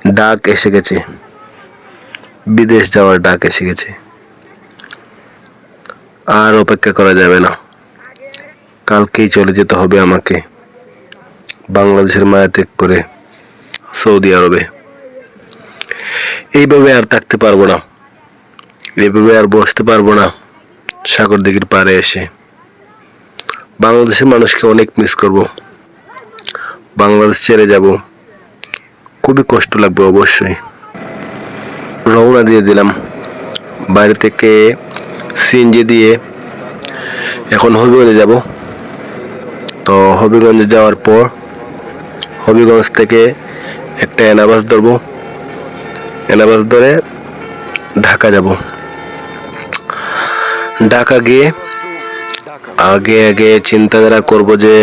ডাক এসে গেছে, বিদেশ যাওয়ার ডাক এসে গেছে। আর অপেক্ষা করা যাবে না, কালকেই চলে যেতে হবে আমাকে বাংলাদেশের মায়া ত্যাগ করে সৌদি আরবে। এইভাবে আর থাকতে পারবো না, এইভাবে আর বসতে পারবো না। সাগর দিঘির পাড়ে এসে বাংলাদেশের মানুষকে অনেক মিস করব। বাংলাদেশ ছেড়ে যাব, খুবই কষ্ট লাগবে অবশ্যই। রওনা দিয়ে দিলাম বাইরে থেকে সিএনজি দিয়ে। এখন হবিগঞ্জে যাব। তো হবিগঞ্জে যাওয়ার পর হবিগঞ্জ থেকে একটা এনাবাস ধরবো, এনাবাস ধরে ঢাকা যাব। ঢাকা গিয়ে আগে আগে চিন্তাধারা করব যে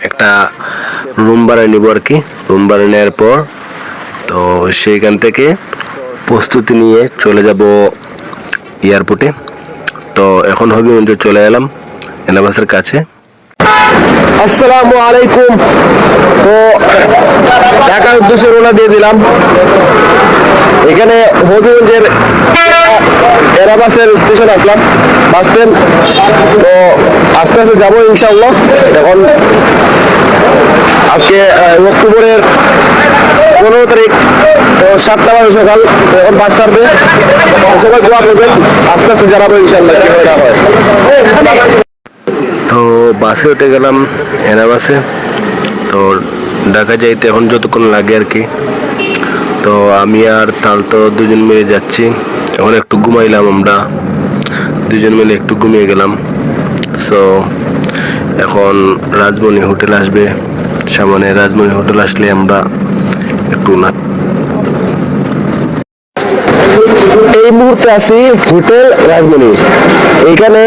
একটা রুম ভাড়া নিব আর কি। রুম ভাড়া নেওয়ার পর তো সেইখান থেকে প্রস্তুতি নিয়ে চলে যাব এয়ারপোর্টে। তো এখন হবিগঞ্জে চলে এলাম এনাবাসের কাছে। আসসালামু আলাইকুম। তো ঢাকার উদ্দেশ্যে রওনা দিয়ে দিলাম। এখানে হবিগঞ্জের এনাবাসের স্টেশন আসলাম, বাস স্ট্যান্ড। তো আস্তে আস্তে যাবো ইনশাআল্লাহ। এখন আজকে অক্টোবরের 15 তারিখ, তো 7টা বাজে সকাল। এখন বাস ছাড়বে, সবাই দোয়া করবেন। আস্তে আস্তে জানাবো ইনশাআল্লাহ কি হয়। তো বাসে উঠে গেলাম এনাবাসে। তো ঢাকা যাইতে এখন যতক্ষণ লাগে আর কি। তো আমি আর তালতো দুজন মিলে যাচ্ছি। এখন একটু ঘুমাইলাম, আমরা দুজন মিলে একটু ঘুমিয়ে গেলাম। সো এখন রাজমণি হোটেল আসবে সামনে। রাজমণি হোটেল আসলে আমরা একটু না, এই মুহূর্তে আছি হোটেল রাজমণি। এখানে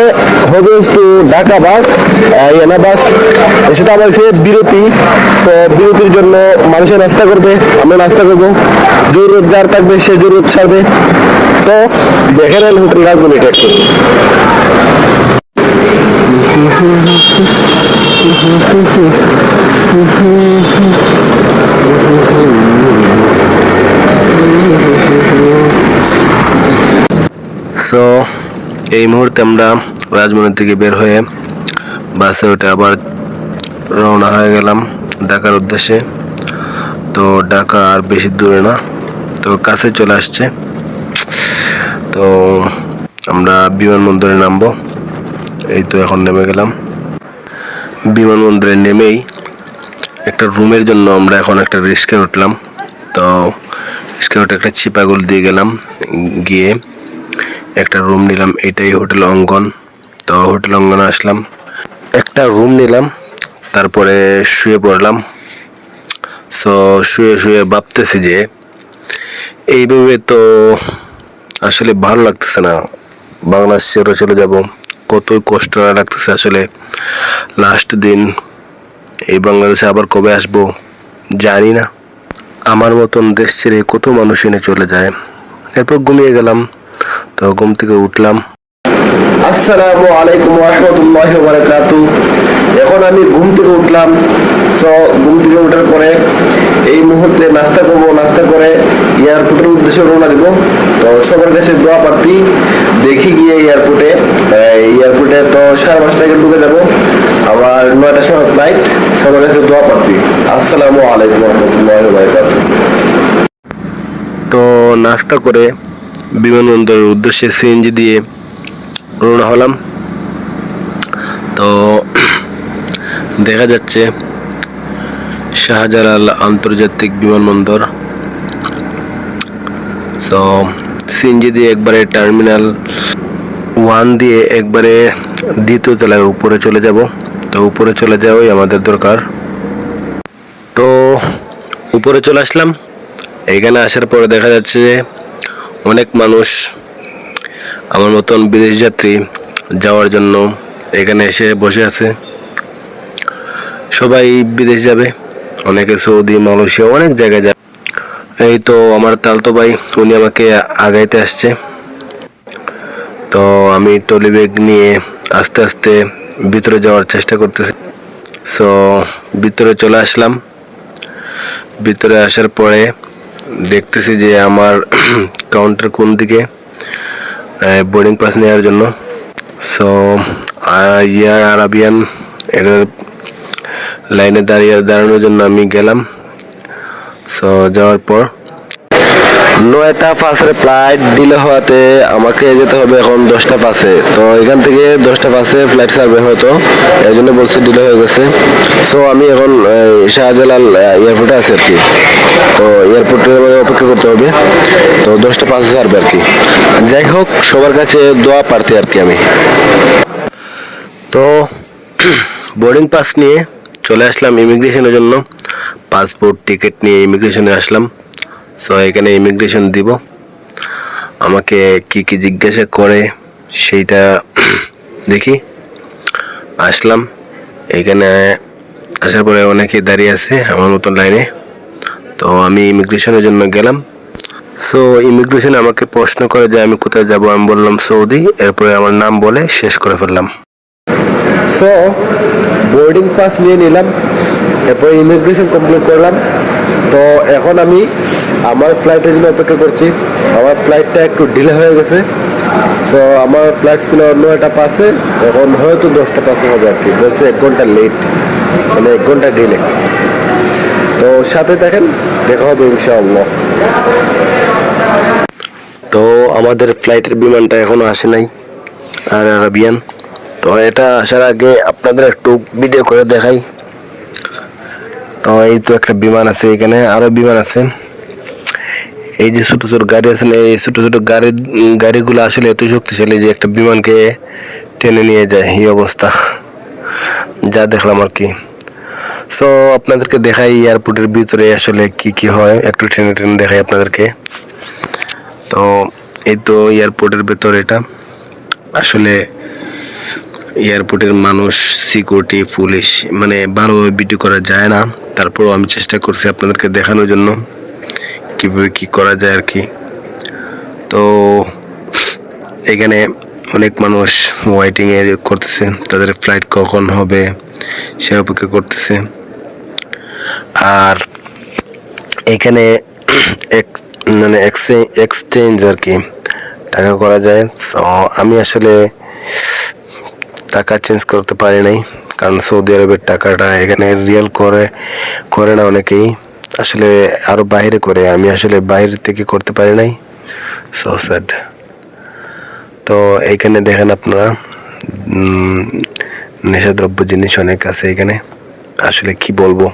হবে একটু ঢাকা বাস, এনা বাস এসে তো আমার বিরতি। তো বিরতির জন্য মানুষের নাস্তা করবে, আমরা নাস্তা করবো। জরুরত যার থাকবে সে জরুরত ছাড়বে। তো দেখে নেন হোটেল রাজমণিটা একটু। সো এই মুহূর্তে আমরা রাজমণি থেকে বের হয়ে বাসে উঠে আবার রওনা হয়ে গেলাম ঢাকার উদ্দেশ্যে। তো ঢাকা আর বেশি দূরে না, তো কাছে চলে আসছে। তো আমরা বিমানবন্দরে নামবো। এই তো এখন নেমে গেলাম। বিমানবন্দরে নেমেই একটা রুমের জন্য আমরা এখন একটা রিক্সায় উঠলাম। তো রিক্সায় উঠে একটা চিপাগুল দিয়ে গেলাম, গিয়ে একটা রুম নিলাম। এটাই হোটেল অঙ্গন। তো হোটেল অঙ্গনে আসলাম, একটা রুম নিলাম, তারপরে শুয়ে পড়লাম। সো শুয়ে শুয়ে ভাবতেছি যে এইভাবে তো আসলে ভালো লাগতেছে না। বাংলাদেশ ছেড়ে চলে যাব, কতই কষ্ট লাগতেছে আসলে। লাস্ট দিন এই বাংলাদেশে আবার কবে আসবো জানি না। আমার মতন দেশ ছেড়ে কত মানুষ এনে চলে যায়। এরপর ঘুমিয়ে গেলাম। তো ঘুম থেকে উঠলাম। আসসালামু আলাইকুম ওয়া রাহমাতুল্লাহি ওয়া বারাকাতুহু। এখন আমি ঘুম থেকে উঠলাম। সো ঘুম থেকে ওঠার পরে এই মুহূর্তে নাস্তা করব। নাস্তা করে এয়ারপোর্টের উদ্দেশ্যে রওনা দেব। তো সবার কাছে দোয়া প্রার্থী, দেখি গিয়ে এয়ারপোর্টে তো 5:30 ঢুকে যাব। আবার 9টার সময় ফ্লাইট। সবার কাছে দোয়া প্রার্থী। আসসালামু আলাইকুম ওয়া রাহমাতুল্লাহি ওয়া বারাকাতুহু। তো নাস্তা করে বিমানবন্দরের উদ্দেশ্যে সিএনজি দিয়ে রওনা হলাম। তো দেখা যাচ্ছে শাহজালাল আন্তর্জাতিক বিমানবন্দর। সো সিএনজি দিয়ে একবারে টার্মিনাল 1 দিয়ে একবারে দ্বিতীয় তলায় উপরে চলে যাব। তো উপরে চলে যাওয়াই আমাদের দরকার। তো উপরে চলে আসলাম। এখানে আসার পরে দেখা যাচ্ছে যে অনেক মানুষ আমার মতন বিদেশ যাত্রী যাওয়ার জন্য এখানে এসে বসে আছে। সবাই বিদেশ যাবে, অনেকে সৌদি, মালয়েশিয়া, অনেক জায়গায় যাবে। এই তো আমার তালতো ভাই, উনি আমাকে আগাইতে আসছে। তো আমি ট্রলি ব্যাগ নিয়ে আস্তে আস্তে ভিতরে যাওয়ার চেষ্টা করতেছি। সো ভিতরে চলে আসলাম। ভিতরে আসার পরে দেখতেছি যে আমার কাউন্টার কোন দিকে বোর্ডিং পাস নেওয়ার জন্য। সো ইয়ার আরাবিয়ান এটার লাইনে দাঁড়ানোর জন্য আমি গেলাম। সো যাওয়ার পর 9টা 5-এর ফ্লাইট ডিলে হওয়াতে আমাকে যেতে হবে এখন 10টা 5-এ। তো এখান থেকে 10টা 5-এ ফ্লাইট সার্ভে হতো, এই জন্য বলছি ডিলে হয়ে গেছে। সো আমি এখন শাহজালাল এয়ারপোর্টে আছি আর কি। তো এয়ারপোর্টের মধ্যে অপেক্ষা করতে হবে। তো 10টা 5-এ সার্ভে আর কি। যাই হোক, সবার কাছে দোয়া প্রার্থী আর কি আমি। তো বোর্ডিং পাস নিয়ে চলে আসলাম ইমিগ্রেশনের জন্য। পাসপোর্ট টিকিট নিয়ে ইমিগ্রেশনে আসলাম। সো এখানে ইমিগ্রেশন দিব, আমাকে কি কি জিজ্ঞাসা করে সেইটা দেখি। আসলাম, এখানে আসার পরে অনেকে দাঁড়িয়ে আছে আমার মতন লাইনে। তো আমি ইমিগ্রেশনের জন্য গেলাম। সো ইমিগ্রেশনে আমাকে প্রশ্ন করে যে আমি কোথায় যাব। আমি বললাম সৌদি। এরপরে আমার নাম বলে শেষ করে ফেললাম। সো বোর্ডিং পাস নিয়ে নিলাম, এরপরে ইমিগ্রেশন কমপ্লিট করলাম। তো এখন আমি আমার ফ্লাইটের জন্য অপেক্ষা করছি। আমার ফ্লাইটটা একটু ডিলে হয়ে গেছে। সো আমার ফ্লাইট ছিল 9টা 5-এ, এখন হয়তো 10টা 5-এ হবে আর কি। বলছে 1 ঘন্টা লেট, মানে 1 ঘন্টা ডিলে। তো সাথে দেখেন, দেখা হবে ইনশাআল্লাহ। তো আমাদের ফ্লাইটের বিমানটা এখনো আসে নাই, আর আরাবিয়ান। তো এটা আসার আগে আপনাদের একটু ভিডিও করে দেখাই। তো এই তো একটা বিমান আছে, এখানে আরো বিমান আছে। এই যে ছোট ছোট গাড়ি আছে না, এই ছোট ছোট গাড়িগুলো আসলে এত শক্তিশালী যে একটা বিমানকে টেনে নিয়ে যায়, এই অবস্থা যা দেখলাম আর কি। সো আপনাদেরকে দেখাই এয়ারপোর্টের ভিতরে আসলে কি কি হয়, একটু টেনে টেনে দেখাই আপনাদেরকে। তো এই তো এয়ারপোর্টের ভেতর, এটা আসলে এয়ারপোর্টের মানুষ, সিকিউরিটি, পুলিশ, মানে ভালোভাবে ভিডিও করা যায় না। তারপরও আমি চেষ্টা করছি আপনাদেরকে দেখানোর জন্য কিভাবে কি করা যায় আর কি। তো এখানে অনেক মানুষ ওয়েটিং এ করতেছে, তাদের ফ্লাইট কখন হবে সে অপেক্ষা করতেছে। আর এখানে মানে এক্সচেঞ্জ আর কি, টাকা করা যায়। সো আমি আসলে টাকা চেঞ্জ করতে পারি নাই, কারণ সৌদি আরবের টাকাটা এখানে রিয়েল করে না অনেকেই, আসলে আরো বাইরে করে। আমি আসলে বাইরে থেকে করতে পারি নাই, সো স্যাড। তো এইখানে দেখেন আপনারা নেশাদ্রব্য জিনিস অনেক আছে এখানে, আসলে কি বলবো।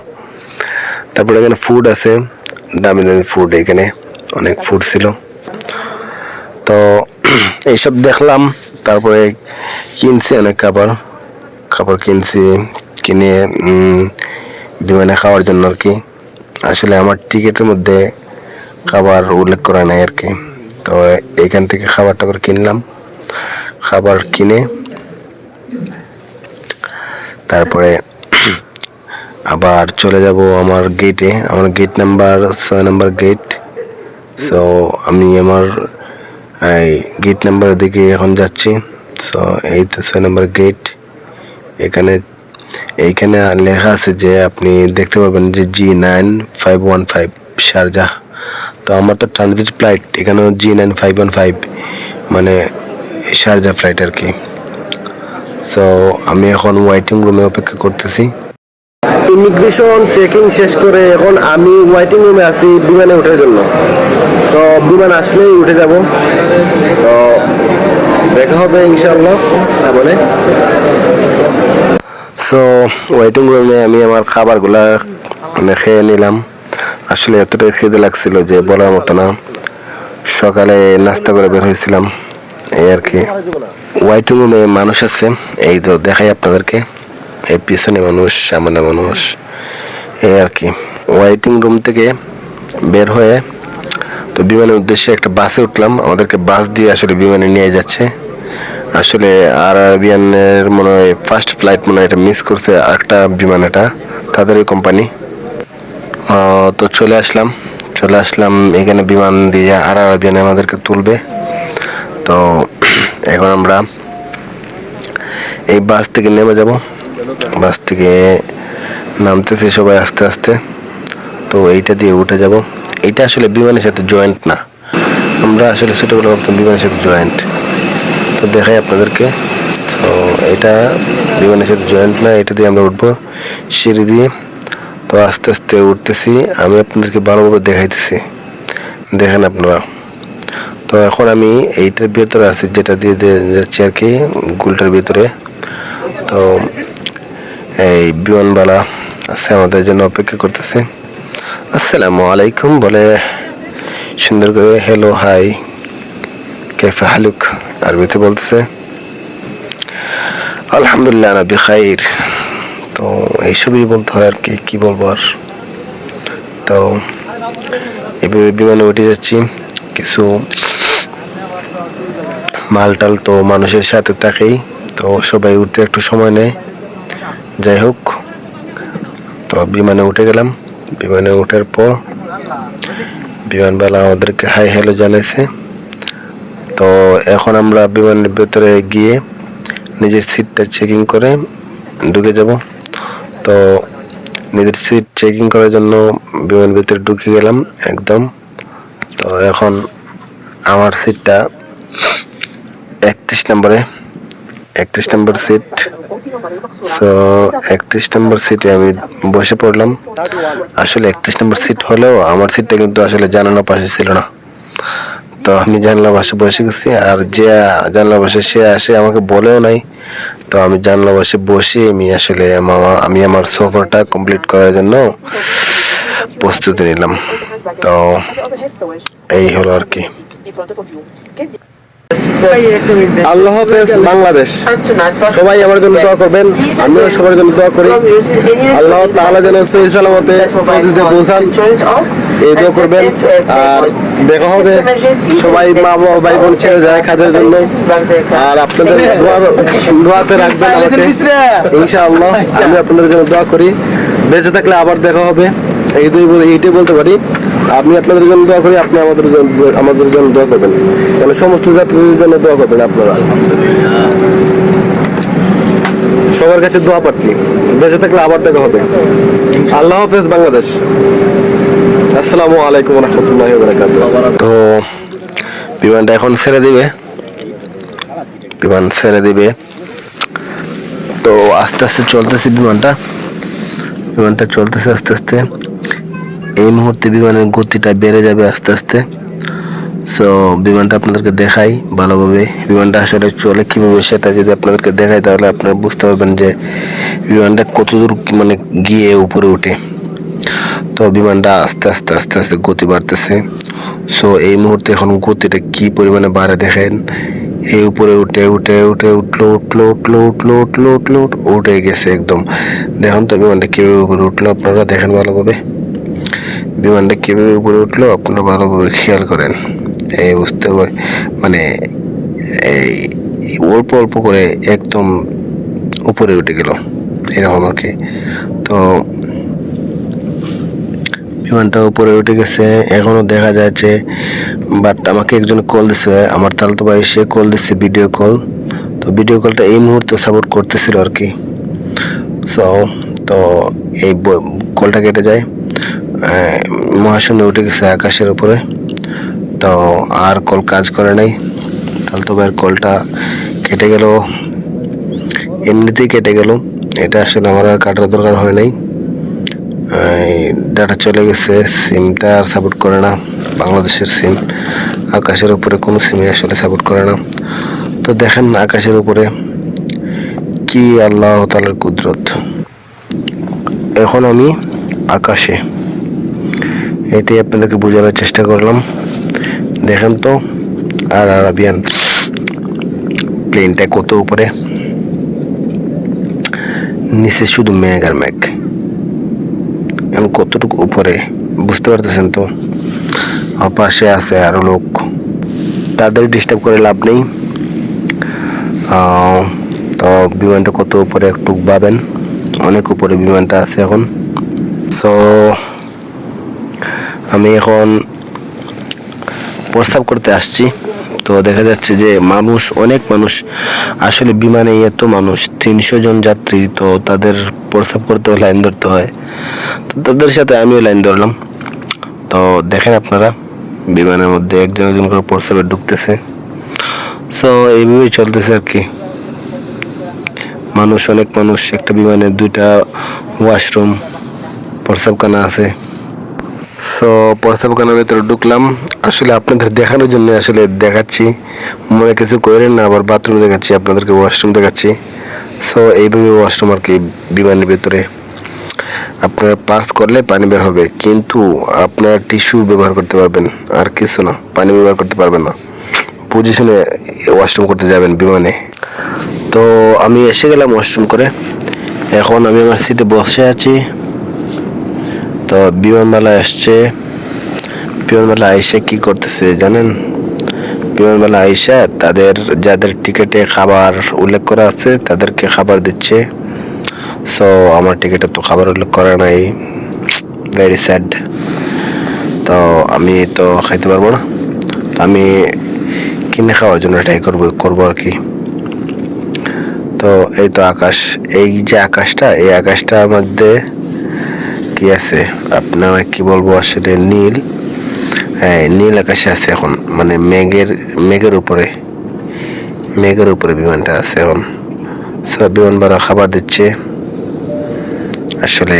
তারপরে এখানে ফুড আছে, দামি দামি ফুড, এখানে অনেক ফুড ছিল। তো এইসব দেখলাম, তারপরে কিনছি অনেক খাবার কিনছি, কিনে বিমানে খাওয়ার জন্য আর কি। আসলে আমার টিকিটের মধ্যে খাবার উল্লেখ করা নাই আর কি। তো এইখান থেকে খাবার কিনলাম, খাবার কিনে তারপরে আবার চলে যাব আমার গেটে। আমার gate number 6 number gate. So আমি আমার গেট নাম্বারের দিকে এখন যাচ্ছি। সো এই তো 6 নাম্বার গেট। এইখানে লেখা আছে যে আপনি দেখতে পাবেন যে G9515 শারজাহ। তো আমার তো ট্রানজিট ফ্লাইট, এখানেও G9515 মানে শারজাহ ফ্লাইট আর কি। সো আমি এখন ওয়েটিং রুমে অপেক্ষা করতেছি। ইমিগ্রেশন চেকিং শেষ করে এখন আমি ওয়েটিং রুমে আছি বিমানে ওঠার জন্য। সো বিমান আসলেই উঠে যাব। তো দেখা হবে ইনশাআল্লাহ সামনে। সো ওয়েটিং রুমে আমি আমার খাবারগুলা খেয়ে নিলাম। আসলে এতটাই খিদে লাগছিল যে বলার মতো না। সকালে নাস্তা করে বের হয়েছিলাম, এই আর কি। ওয়েটিং রুমে মানুষ আছে, এই তো দেখাই আপনাদেরকে। এই পিছনে মানুষ, সামনে মানুষ, এই আর কি। ওয়েটিং রুম থেকে বের হয়ে তো বিমানের উদ্দেশ্যে একটা বাসে উঠলাম। আমাদেরকে বাস দিয়ে আসলে বিমানে নিয়ে যাচ্ছে। আসলে আরাবিয়ানের মনে হয় ফার্স্ট ফ্লাইট, মনে হয় এটা মিস করছে আরেকটা বিমান, এটা তাদেরই কোম্পানি। তো চলে আসলাম এখানে বিমান দিয়ে আরাবিয়ানে আমাদেরকে তুলবে। তো এখন আমরা এই বাস থেকে নেমে যাব। বাস থেকে নামতেছি সবাই আস্তে আস্তে। তো এইটা দিয়ে উঠে যাব। এটা আসলে বিমানের সাথে জয়েন্ট না, আমরা আসলে ছোটবেলা ভাবতাম বিমানের সাথে জয়েন্ট। তো দেখাই আপনাদেরকে। তো এটা বিমানের সাথে জয়েন্ট না, এটা দিয়ে আমরা উঠবো সিঁড়ি দিয়ে। তো আস্তে আস্তে উঠতেছি, আমি আপনাদেরকে ভালোভাবে দেখাইতেছি, দেখেন আপনারা। তো এখন আমি এইটার ভিতরে আছি, যেটা দিয়ে যাচ্ছি আর কি, গুলটার ভিতরে। তো এই বিমানবালা আছে আমাদের জন্য অপেক্ষা করতেছে। আসসালামু আলাইকুম বলে সুন্দর করে হ্যালো হাই কেফে হালুক আরবিতে বলতেছে। আলহামদুলিল্লাহ না বিখাইর। তো এইসবই বলতে হয় আর কি, কি বলবো আর। তো এভাবে বিমানে উঠে যাচ্ছি। কিছু মালটাল তো মানুষের সাথে থাকেই, তো সবাই উঠতে একটু সময় নেয়। যাই হোক, তো বিমানে উঠে গেলাম। বিমানে ওঠার পর বিমানবালা আমাদেরকে হাই হ্যালো জানাইছে। তো এখন আমরা বিমানের ভেতরে গিয়ে নিজের সিটটা চেকিং করে ঢুকে যাব। তো নিজের সিট চেকিং করার জন্য বিমানের ভিতরে ঢুকে গেলাম একদম। তো এখন আমার সিটটা 31 নম্বরে, 31 নম্বর সিট। সো 31 নম্বর সিটে আমি বসে পড়লাম। আসলে 31 নম্বর সিট হলেও আমার সিটটা কিন্তু আসলে জানালার পাশে ছিল না। তো আমি জানলা পাশে বসে গেছি, আর যে জানলা পাশে সে আসে আমাকে বলেও নাই। তো আমি জানলা পাশে বসে আমি আমার সফরটা কমপ্লিট করার জন্য প্রস্তুতি নিলাম। তো এই হলো আর কি। আল্লাহ হাফেজ বাংলাদেশ। সবাই আমার জন্য দোয়া করবেন, আমিও সবার জন্য দোয়া করি। আল্লাহ তাআলা যেন সহি সালামতে সৌদিতে পৌঁছান, এই দোয়া করবেন। আর দেখা হবে, সবাই মা বাবা ভাই বোন ছেড়ে যায় খাদের জন্য। আর আপনাদের দোয়াতে রাখবেন আমাকে ইনশাআল্লাহ। আমি আপনাদের জন্য দোয়া করি, বেঁচে থাকলে আবার দেখা হবে, এইটাই বলতে পারি। আপনি আপনাদের জন্য দোয়া করি, আপনি আমাদের জন্য দোয়া করবেন, মানে সমস্ত জাতির জন্য দোয়া করবেন আপনারা। সবার কাছে দোয়া প্রার্থী, বেঁচে থাকলে আবার দেখা হবে। আল্লাহ হাফেজ বাংলাদেশ। আসসালামু আলাইকুম ওয়া রাহমাতুল্লাহি ওয়া বারাকাতুহু। তো বিমানটা এখন ছেড়ে দিবে, বিমান ছেড়ে দিবে। তো আস্তে আস্তে চলতেছে বিমানটা চলতেছে আস্তে আস্তে। এই মুহূর্তে বিমানের গতিটা বেড়ে যাবে আস্তে আস্তে। সো বিমানটা আপনাদেরকে দেখাই ভালোভাবে, বিমানটা আসলে চলে কিভাবে সেটা যদি আপনাদেরকে দেখাই তাহলে আপনারা বুঝতে পারবেন যে বিমানটা কতদূর মানে গিয়ে উপরে উঠে। তো বিমানটা আস্তে আস্তে আস্তে আস্তে গতি বাড়তেছে। সো এই মুহূর্তে এখন গতিটা কি পরিমাণে বাড়ে দেখেন। এই উপরে উঠে গেছে একদম। দেখুন তো বিমানটা কিভাবে উপরে উঠলো, আপনারা দেখেন ভালোভাবে। বিমানটা কিভাবে উপরে উঠলো আপনারা ভালোভাবে খেয়াল করেন। এই বুঝতে মানে এই অল্প অল্প করে একদম উপরে উঠে গেল এরকম আর কি। তো বিমানটা উপরে উঠে গেছে, এখনো দেখা যাচ্ছে। বাট আমাকে একজন কল দিছে, আমার তালতো ভাই, সে কল দিচ্ছে ভিডিও কল। তো ভিডিও কলটা এই মুহূর্তে সাপোর্ট করতেছিল আর কি। তো এই কলটা কেটে যায়, মহাশূন্যে উঠে গেছে আকাশের উপরে। তো আর কল কাজ করে নাই, তালতো ভাইয়ের কলটা কেটে গেল, এমনিতেই কেটে গেল। এটা আসলে আমার আর কাটার দরকার হয় নাই, ডাটা চলে গেছে। সিমটা আর সাপোর্ট করে না, বাংলাদেশের সিম। আকাশের উপরে কোনো সিমই আসলে সাপোর্ট করে না। তো দেখেন আকাশের উপরে কি আল্লাহ তাআলার কুদরত। এখন আমি আকাশে, এটাই আপনাদেরকে বোঝানোর চেষ্টা করলাম। দেখেন তো আর আরাবিয়ান প্লেনটা কত উপরে, নিচে শুধু মেঘ আর মেঘ। এখন কতটুকু উপরে বুঝতে পারতেছেন তো। পাশে আছে আরো লোক, তাদের ডিস্টার্ব করে লাভ নেই। তো বিমানটা কত উপরে একটু ভাবেন, অনেক উপরে বিমানটা আছে এখন। সো আমি এখন প্রস্রাব করতে আসছি। তো দেখা যাচ্ছে যে মানুষ, অনেক মানুষ, আসলে বিমানে এত মানুষ, 300 জন যাত্রী, তো তাদের প্রস্রাব করতে লাইন ধরতে হয়। তো তাদের সাথে আমিও লাইন ধরলাম। তো দেখেন আপনারা, বিমানের মধ্যে একজন একজন করে প্রস্রাবে ঢুকতেছে। সো এইভাবেই চলতেছে আর কি। মানুষ, অনেক মানুষ, একটা বিমানে 2টা ওয়াশরুম, প্রস্রাবখানা আছে। সো প্রস্রাবখানার ভেতরে ঢুকলাম। আসলে আপনাদের দেখানোর জন্য আসলে দেখাচ্ছি, মনে কিছু করেন না, আবার বাথরুম দেখাচ্ছি আপনাদেরকে, ওয়াশরুম দেখাচ্ছি। সো এইভাবে ওয়াশরুম আর কি বিমানের ভেতরে। আপনার পাস করলে পানি বের হবে, কিন্তু আপনার টিস্যু ব্যবহার করতে পারবেন, আর কিছু না, পানি ব্যবহার করতে পারবেন না। পজিশনে ওয়াশরুম করতে যাবেন বিমানে। তো আমি এসে গেলাম ওয়াশরুম করে। এখন আমি আমার সিটে বসে আছি। তো বিমানবালা আসছে। বিমানবালা আইসা কি করতেছে জানেন? বিমানবালা আইসা তাদের যাদের টিকিটে খাবার উল্লেখ করা আছে তাদেরকে খাবার দিচ্ছে। সো আমার টিকিটে তো খাবার উল্লেখ করা নাই, ভেরি স্যাড। তো আমি তো খাইতে পারবো না, তো আমি কিনে খাওয়ার জন্য ট্রাই করবো আর কি। তো এই তো আকাশ, এই যে আকাশটা, এই আকাশটার মধ্যে কি আছে আপনার, কি বলবো আসলে, নীল। হ্যাঁ, নীল আকাশে আছে এখন, মানে মেঘের উপরে বিমানটা আছে এখন। সব বিমান বালা খাবার দিচ্ছে। আসলে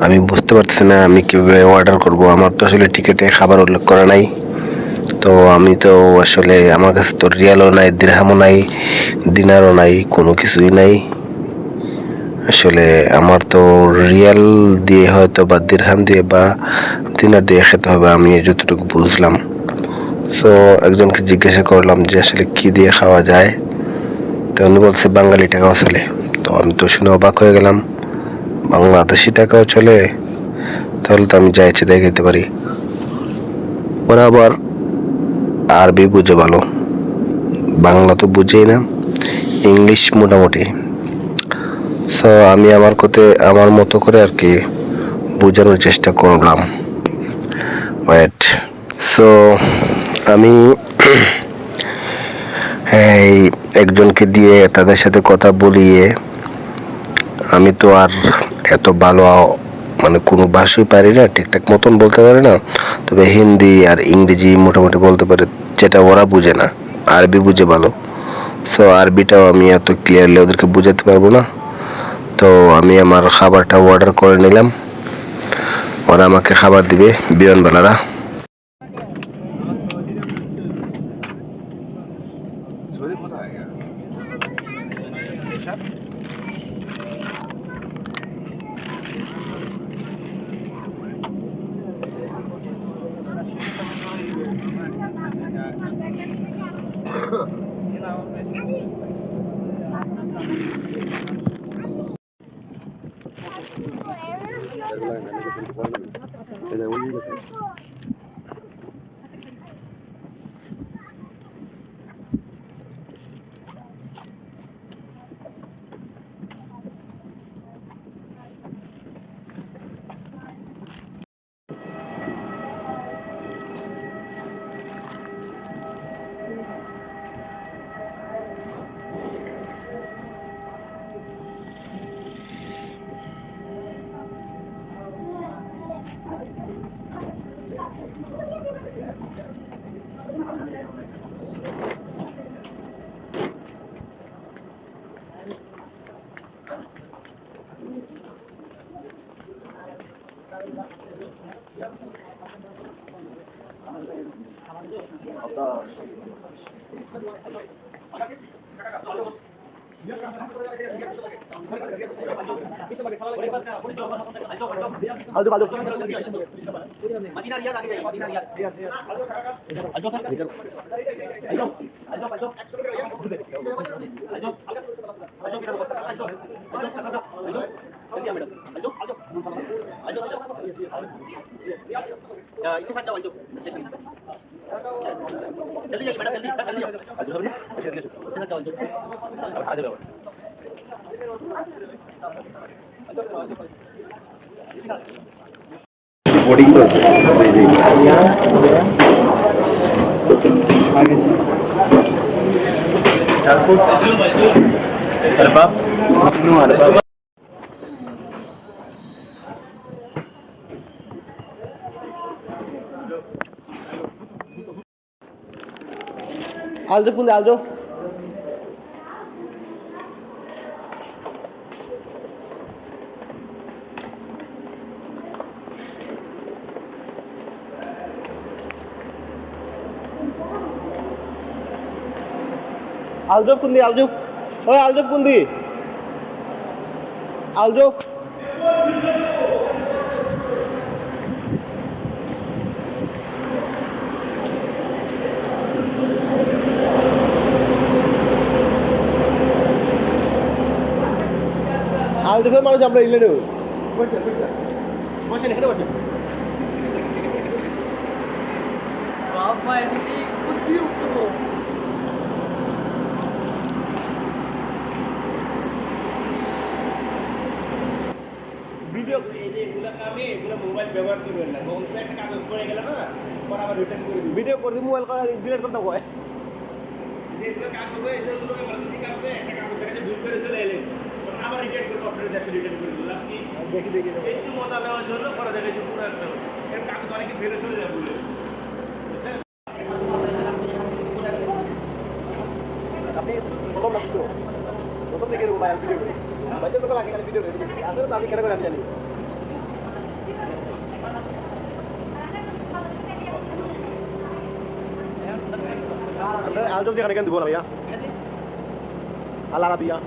আমি বুঝতে পারতেছি না আমি কিভাবে অর্ডার করব, আমার তো আসলে টিকিটে খাবার উল্লেখ করা নাই। তো আমি তো আসলে, আমার কাছে তো রিয়ালও নাই, দিরহামও নাই, দিনারও নাই, কোনো কিছুই নাই। আসলে আমার তো রিয়াল দিয়ে হয়তো বা দিরহাম দিয়ে বা দিনার দিয়ে খেতে হবে, আমি যতটুকু বুঝলাম। সো একজনকে জিজ্ঞাসা করলাম যে আসলে কি দিয়ে খাওয়া যায়, তো উনি বলছে বাঙালি টাকাও চলে। তো আমি তো শুনে অবাক হয়ে গেলাম, বাংলাদেশি টাকাও চলে, তাহলে তো আমি যা ইচ্ছে তাই খেতে পারি। ওরা আবার আরবি বুঝে ভালো, বাংলা তো বুঝেই না, ইংলিশ মোটামুটি। সো আমি আমার মতো করে আর কি বোঝানোর চেষ্টা করলাম। ওয়েট। সো আমি এই একজনকে দিয়ে তাদের সাথে কথা বলিয়ে, আমি তো আর এত ভালো মানে কোনো ভাষাই পারি না, ঠিকঠাক মতন বলতে পারি না, তবে হিন্দি আর ইংরেজি মোটামুটি বলতে পারি, যেটা ওরা বুঝে না। আরবি বুঝে ভালো। সো আরবিটাও আমি এত ক্লিয়ারলি ওদেরকে বুঝাতে পারবো না। তো আমি আমার খাবারটা অর্ডার করে নিলাম, ওরা আমাকে খাবার দিবে বিমানবালারা। आजो आजो मदीना रियाद आगे जाइए मदीना रियाद आजो आजो आजो आजो आजो आजो किधर बस आजो आजो आजो जल्दी आ मैडम आजो आजो आजो इसके साथ जाओ आजो जल्दी जाइए मैडम जल्दी जल्दी आजो इसके साथ जाओ आजो बोर्डिंग आगे चाकू Arbab मखनू Arbab Aldruf und Aldruf. Aldruf kundi Aldruf. Oi Aldruf kundi. Aldruf. Aldrufের মানুষ আমরা ইলে দেব বসেন এখানে বসেন বাবা এদিকে বুদ্ধি উঠতো ভিডিও এই যে এগুলা কামে এগুলা মোবাইল ব্যবহার করবেন না কোন একটা কাগজ পড়ে গেল না পরে আবার রিটার্ন করে দিবেন ভিডিও করে মোবাইল ডিলিট করতে হয় যেগুলো কাগজে এগুলো এমার্জেন্সি কাগজে একটা কাগজ থেকে ভুল করে চলে এলেন আবার রিটার্ন করে আপনাদের দেশে রিটার্ন করে দিলাম কি দেখি একটু মজা নেওয়ার জন্য পরে দেখে যে পুরো একটা এর কাগজ অনেকে ফেলে চলে যাবে বলে আপনি প্রথম লাগতো প্রথম থেকে মোবাইল ভিডিও করি বাচ্চা তো লাগে ভিডিও করি আসলে তো আমি কেন করে আমি জানি Aldruf যেখানে কেন দিব না ভাইয়া Al Arabiya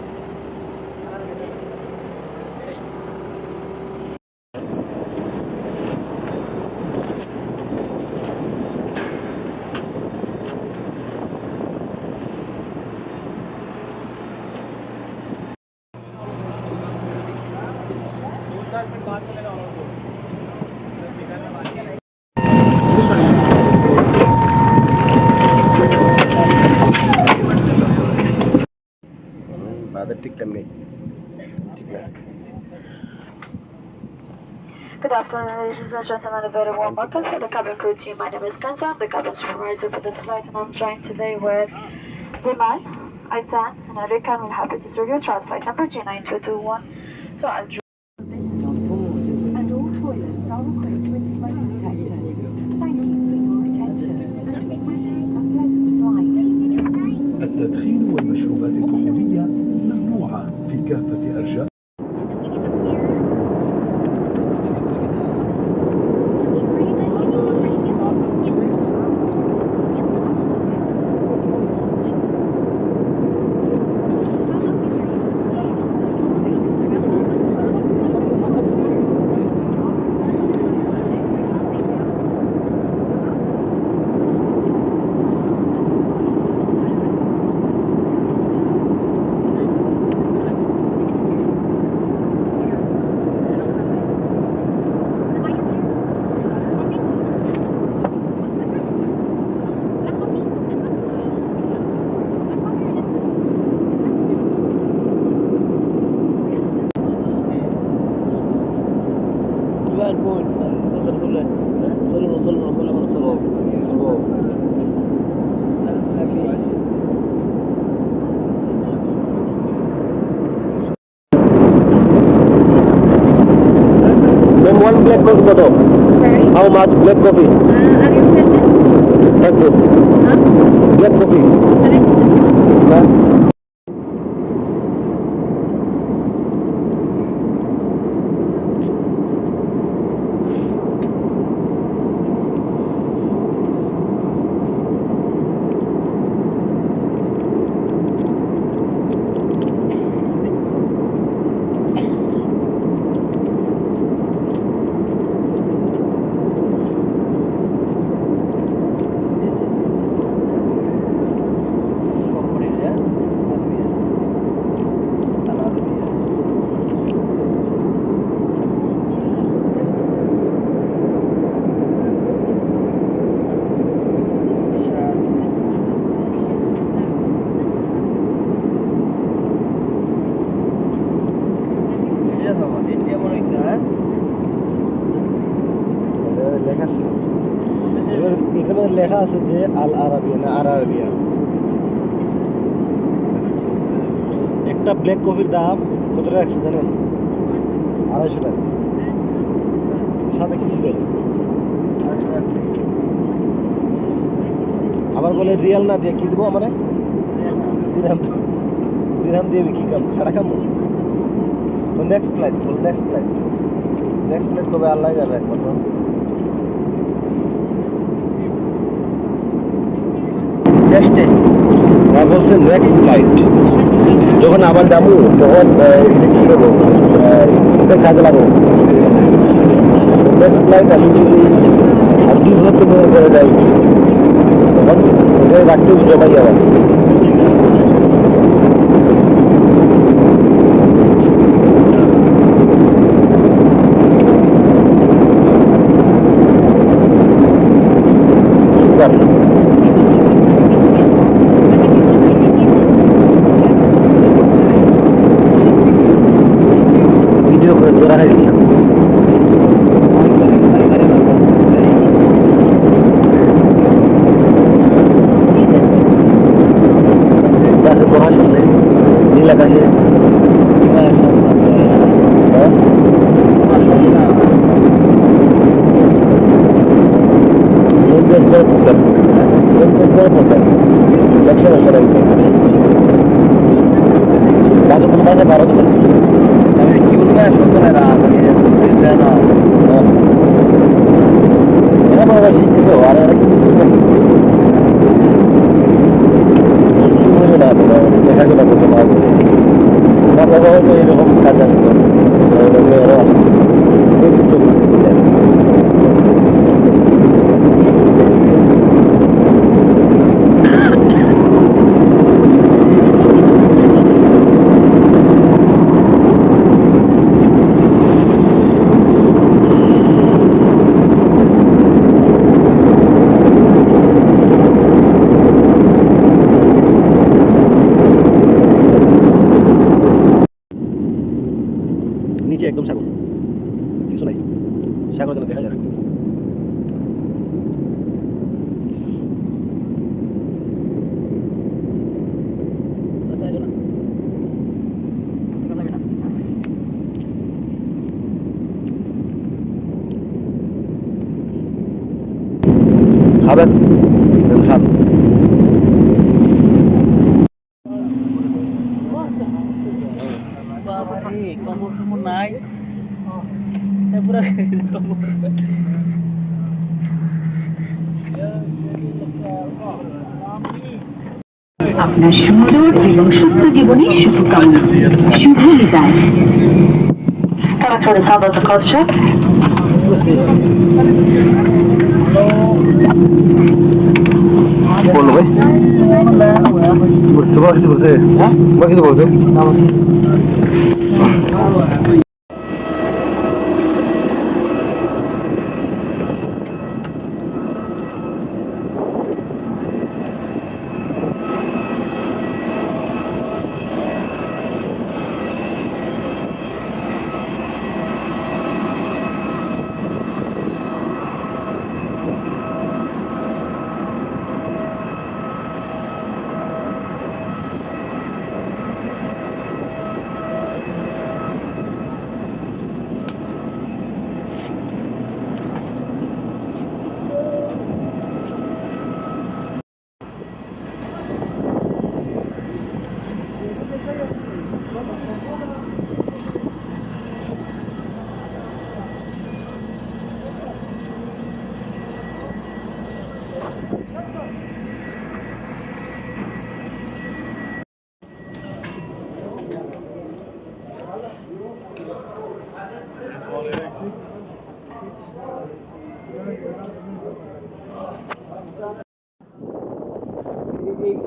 Good afternoon, ladies and gentlemen. A very warm welcome to the cabin crew team. My name is Kanza. I'm the cabin supervisor for this flight, and I'm joined today with Vimal, Aitan, and Erika. We're happy to serve your child flight number G9221 to Algeria. And all toilets are equipped with smoke detectors. Thank you for your attention, and we wish you a pleasant flight. التدخين والمشروبات الكحولية ممنوعة في كافة أرجاء One black coffee bottle. Sorry? How much black coffee? Have you sent it? Thank you. Huh? Black coffee. Have I sent it? Yeah. লেখা আছে যে Al Arabiya না আর Arabia. একটা black কফির দাম কত টাকা রাখছে জানেন? 250 টাকা, সাথে কিছু দেয়। আবার বলে রিয়াল না দিয়ে কি দেবো আমার? দিরহাম। দিরহাম দিয়ে কি কাম খাড়া কাম? নেক্সট ফ্লাইট কবে আল্লাহ জানে একমাত্র। বলছে নেক্সট ফ্লাইট যখন আবার যাবো তখন কি করবো, কাজে লাগবো। নেক্সট ফ্লাইট আমি যদি আর 2 ঘন্টা করে যাই তখন রাখতে জমাই যাওয়া। ভিডিও করে ধরা হয়ে গেছে। পড়া শুনলে নীল আকাশে ভারত কি বলবে শিক্ষিত আর দেখাশোনা করতে পারবো। হয়তো এরকম কাজ আছে নিচে একদম সাগর, কিছু নাই, সাগর যেন দেখা যায়। খাবেন খান। কমর নাই আপনার সুন্দর এবং সুস্থ জীবনের শুভকামনা। শুভ বিদায়। Coming through the sound as a cross check. বলো ভাই, তোমার কিছু বলছে? হ্যাঁ, তোমার কিছু বলছে?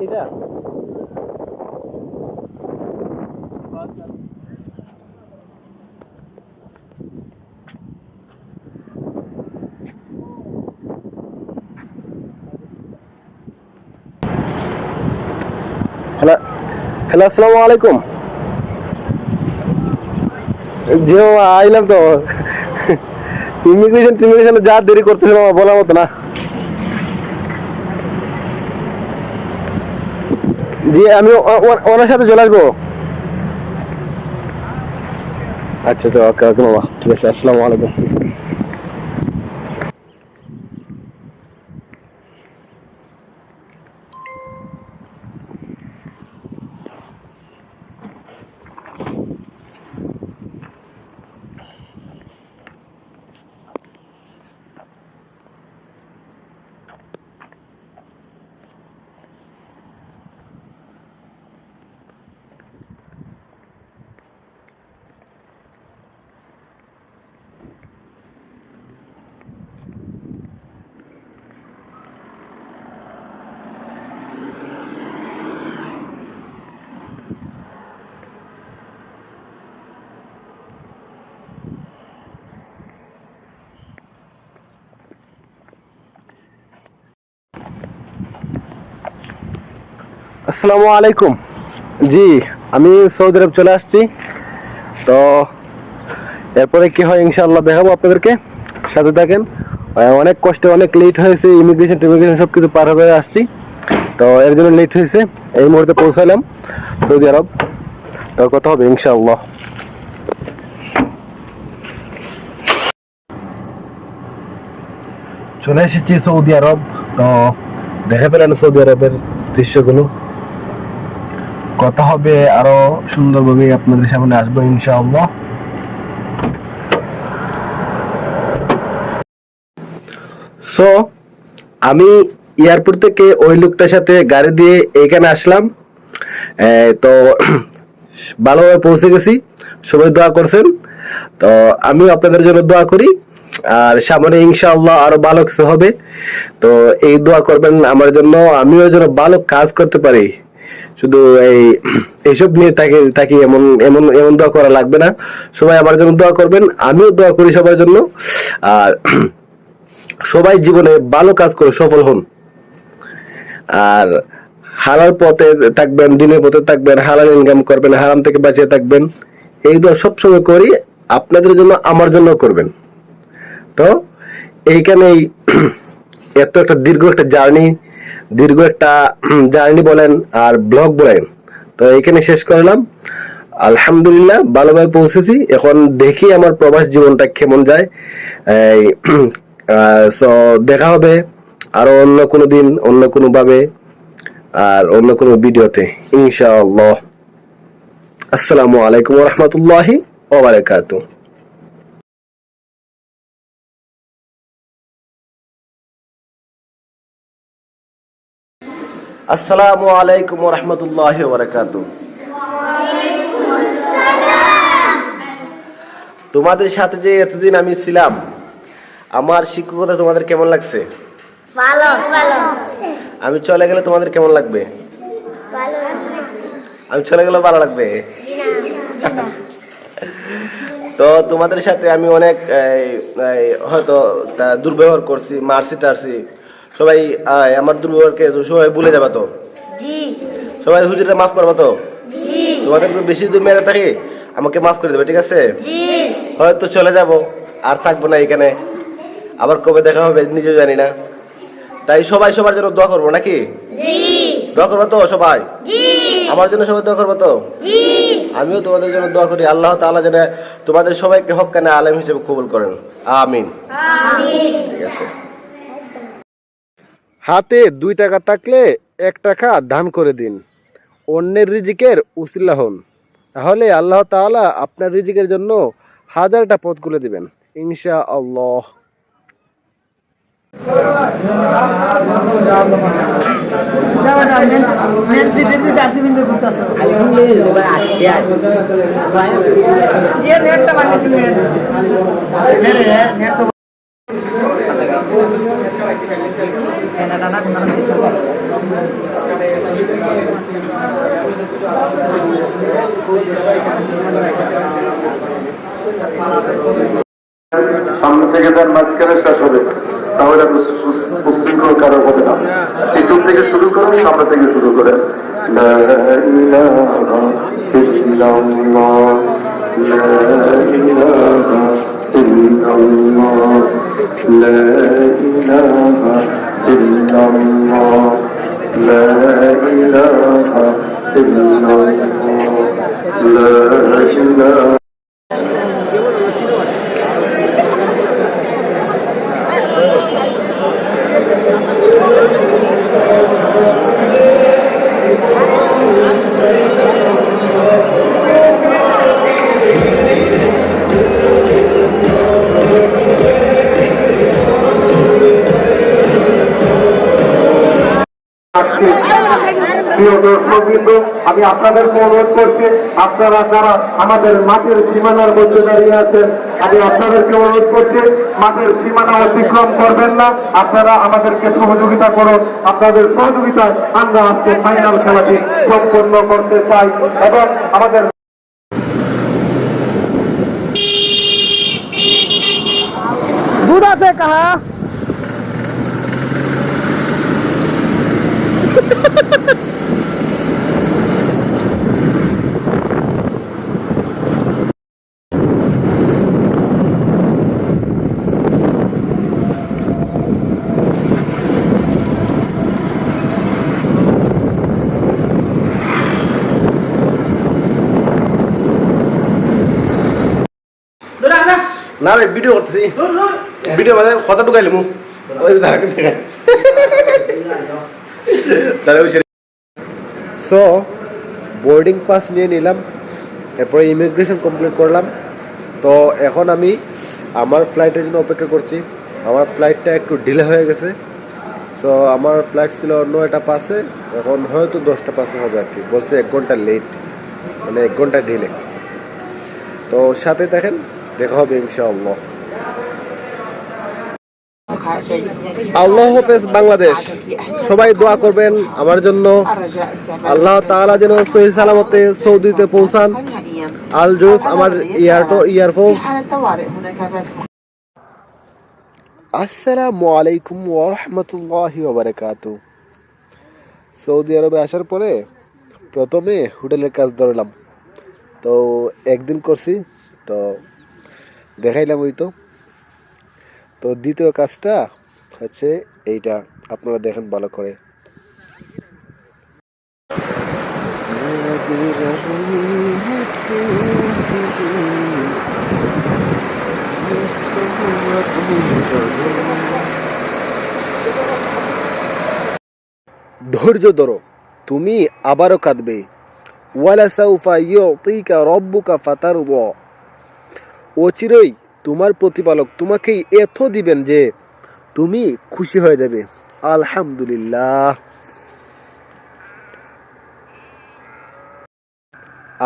এটা হ্যালো হ্যালো, আসসালামু আলাইকুম। জি আইলাম তো, ইমিগ্রেশনে যা দেরি করতেছিলাম বলার মতো না। জি আমি ওনার সাথে চলে আসবো। আচ্ছা তো ওকে ওকে মামা, ঠিক আছে, আসসালামু আলাইকুম। আসসালামু আলাইকুম। জি আমি সৌদি আরব চলে আসছি, তো এরপরে কি হয় ইনশাআল্লাহ দেখাবো আপনাদেরকে, সাথে থাকেন। অনেক কষ্টে অনেক লেট হয়েছে, ইমিগ্রেশন সব কিছু পার হয়ে আসছি, তো এর জন্য লেট হয়েছে। এই মুহূর্তে পৌঁছালাম সৌদি আরব, তো কথা হবে ইনশাআল্লাহ। চলে এসেছি সৌদি আরব, তো দেখে পেলেন সৌদি আরবের দৃশ্যগুলো। কথা হবে আরো সুন্দরভাবে আপনাদের সামনে আসবো ইনশাআল্লাহ। সো আমি এয়ারপোর্ট থেকে ওই লোকটার সাথে গাড়ি দিয়ে এখানে আসলাম, তো ভালোভাবে পৌঁছে গেছি। সবাই দোয়া করছেন, তো আমিও আপনাদের জন্য দোয়া করি, আর সামনে ইনশাআল্লাহ আরো ভালো কিছু হবে। তো এই দোয়া করবেন আমার জন্য, আমিও যেন ভালো কাজ করতে পারি। শুধু এইসব নিয়ে তাকে এমন এমন এমন দোয়া করা লাগবে না। সবাই আমার জন্য দোয়া করবেন, আমিও দোয়া করি সবার জন্য। আর সবাই জীবনে ভালো কাজ করে সফল হন, আর হালাল পথে থাকবেন, দিনের পথে থাকবেন, হালাল ইনকাম করবেন, হারাম থেকে বাঁচিয়ে থাকবেন। এই দোয়া সবসময় করি, আপনাদের জন্য আমার জন্য করবেন। তো এইখানেই এত একটা দীর্ঘ একটা জার্নি বলেন আর ব্লগ বলেন, তো এইখানে শেষ করলাম। আলহামদুলিল্লাহ ভালোভাবে পৌঁছেছি। এখন দেখি আমার প্রবাস জীবনটা কেমন যায়। সো দেখা হবে আরো অন্য কোনো দিন, অন্য কোনো ভাবে, আর অন্য কোনো ভিডিওতে ইনশাআল্লাহ। আসসালামু আলাইকুম ওয়া রাহমাতুল্লাহি ওয়া বারাকাতুহু। আসসালামু আলাইকুম ওয়া রাহমাতুল্লাহি ওয়া বারাকাতুহু। তোমাদের সাথে যে এতদিন আমি ছিলাম, আমার শিক্ষকতা তোমাদের কেমন লাগছে? ভালো ভালো আমি চলে গেলে তোমাদের কেমন লাগবে? ভালো আমি চলে গেলে ভালো লাগবে? তো তোমাদের সাথে আমি অনেক হয়তো দুর্ব্যবহার করছি, মারছি টারছি। সবাই আমার দুর্ব্যবহারকে সবাই ভুলে যাবে তো? জি সবাই হুজুরটা মাফ করবো তো? জি তোমাদের বেশি দূর মেরে থাকি, আমাকে মাফ করে দেবে, ঠিক আছে? জি হয়তো চলে যাব, আর থাকবো না এখানে, আবার কবে দেখা হবে নিজেও জানি না। তাই সবাই সবার জন্য দোয়া করবো নাকি? জি দোয়া করবো তো সবাই? জি আমার জন্য সবাই দোয়া করবো তো? জি আমিও তোমাদের জন্য দোয়া করি, আল্লাহ তাআলা যেন তোমাদের সবাইকে হক্কানে আলেম হিসেবে কবুল করেন, আমিন। আমিন ঠিক আছে। হাতে 2 টাকা থাকলে 1 টাকা দান করে দিন, অন্যের রিজিকের উসিলা হন, তাহলে আল্লাহ তাআলা আপনার রিজিকের জন্য 1000টা পথ খুলে দিবেন ইনশাআল্লাহ। সামনে থেকে তার মাঝখানে শেষ হবে, তাহলে উশৃঙ্খল কারো হবে না। পিছন থেকে শুরু করেন, সামনে থেকে শুরু করেন। লা ইলাহা ইল্লাল্লাহ, লা ইলাহা ইল্লাল্লাহ, লা ইলাহা ইল্লাল্লাহ, لا إله إلا الله لا إله প্রিয় দর্শকবৃন্দ, আমি আপনাদেরকে অনুরোধ করছি, আপনারা যারা আমাদের মাঠের সীমানার মধ্যে দাঁড়িয়ে আছেন, আমি আপনাদেরকে অনুরোধ করছি মাঠের সীমানা অতিক্রম করবেন না। আপনারা আমাদেরকে সহযোগিতা করুন। আপনাদের সহযোগিতায় আমরা আজকে ফাইনাল খেলাটি সম্পন্ন করতে চাই এবং আমাদের दूध आते कहा না রে ভিডিও করতেছি ভিডিও মানে কথা ঢুকাইলে মু ওই সো বোর্ডিং পাস নিয়ে নিলাম, এরপরে ইমিগ্রেশন কমপ্লিট করলাম। তো এখন আমি আমার ফ্লাইটের জন্য অপেক্ষা করছি। আমার ফ্লাইটটা একটু ডিলে হয়ে গেছে। সো আমার ফ্লাইট ছিল 9:05, এখন হয়তো 10:05 হবে আর কি। বলছে 1 ঘন্টা লেট, মানে 1 ঘন্টা ডিলে। তো সাথে দেখেন, দেখা হবে ইনশাআল্লাহ। আল্লাহ হাফেজ বাংলাদেশ। সবাই দোয়া করবেন আমার জন্য, আল্লাহ তাআলা যেন সহি সালামতে সৌদিতে পৌঁছান। আল জুফ আমার ইয়ারফোন। আসসালামু আলাইকুম ওয়া রাহমাতুল্লাহি ওয়া বারাকাতুহু। সৌদি আরবে আসার পরে প্রথমে হোটেলের কাজ ধরলাম। তো একদিন করছি, তো দেখাইলাম ওই তো দ্বিতীয় কাজটা হচ্ছে এইটা, আপনারা দেখেন ভালো করে। ধৈর্য ধরো, তুমি আবারও কাঁদবে। ওয়ালা সাউফা ইউতিকা রাব্বুকা ফাতারদা। অচিরেই তোমার প্রতিপালক তোমাকে এত দিবেন যে তুমি খুশি হয়ে যাবে। আলহামদুলিল্লাহ।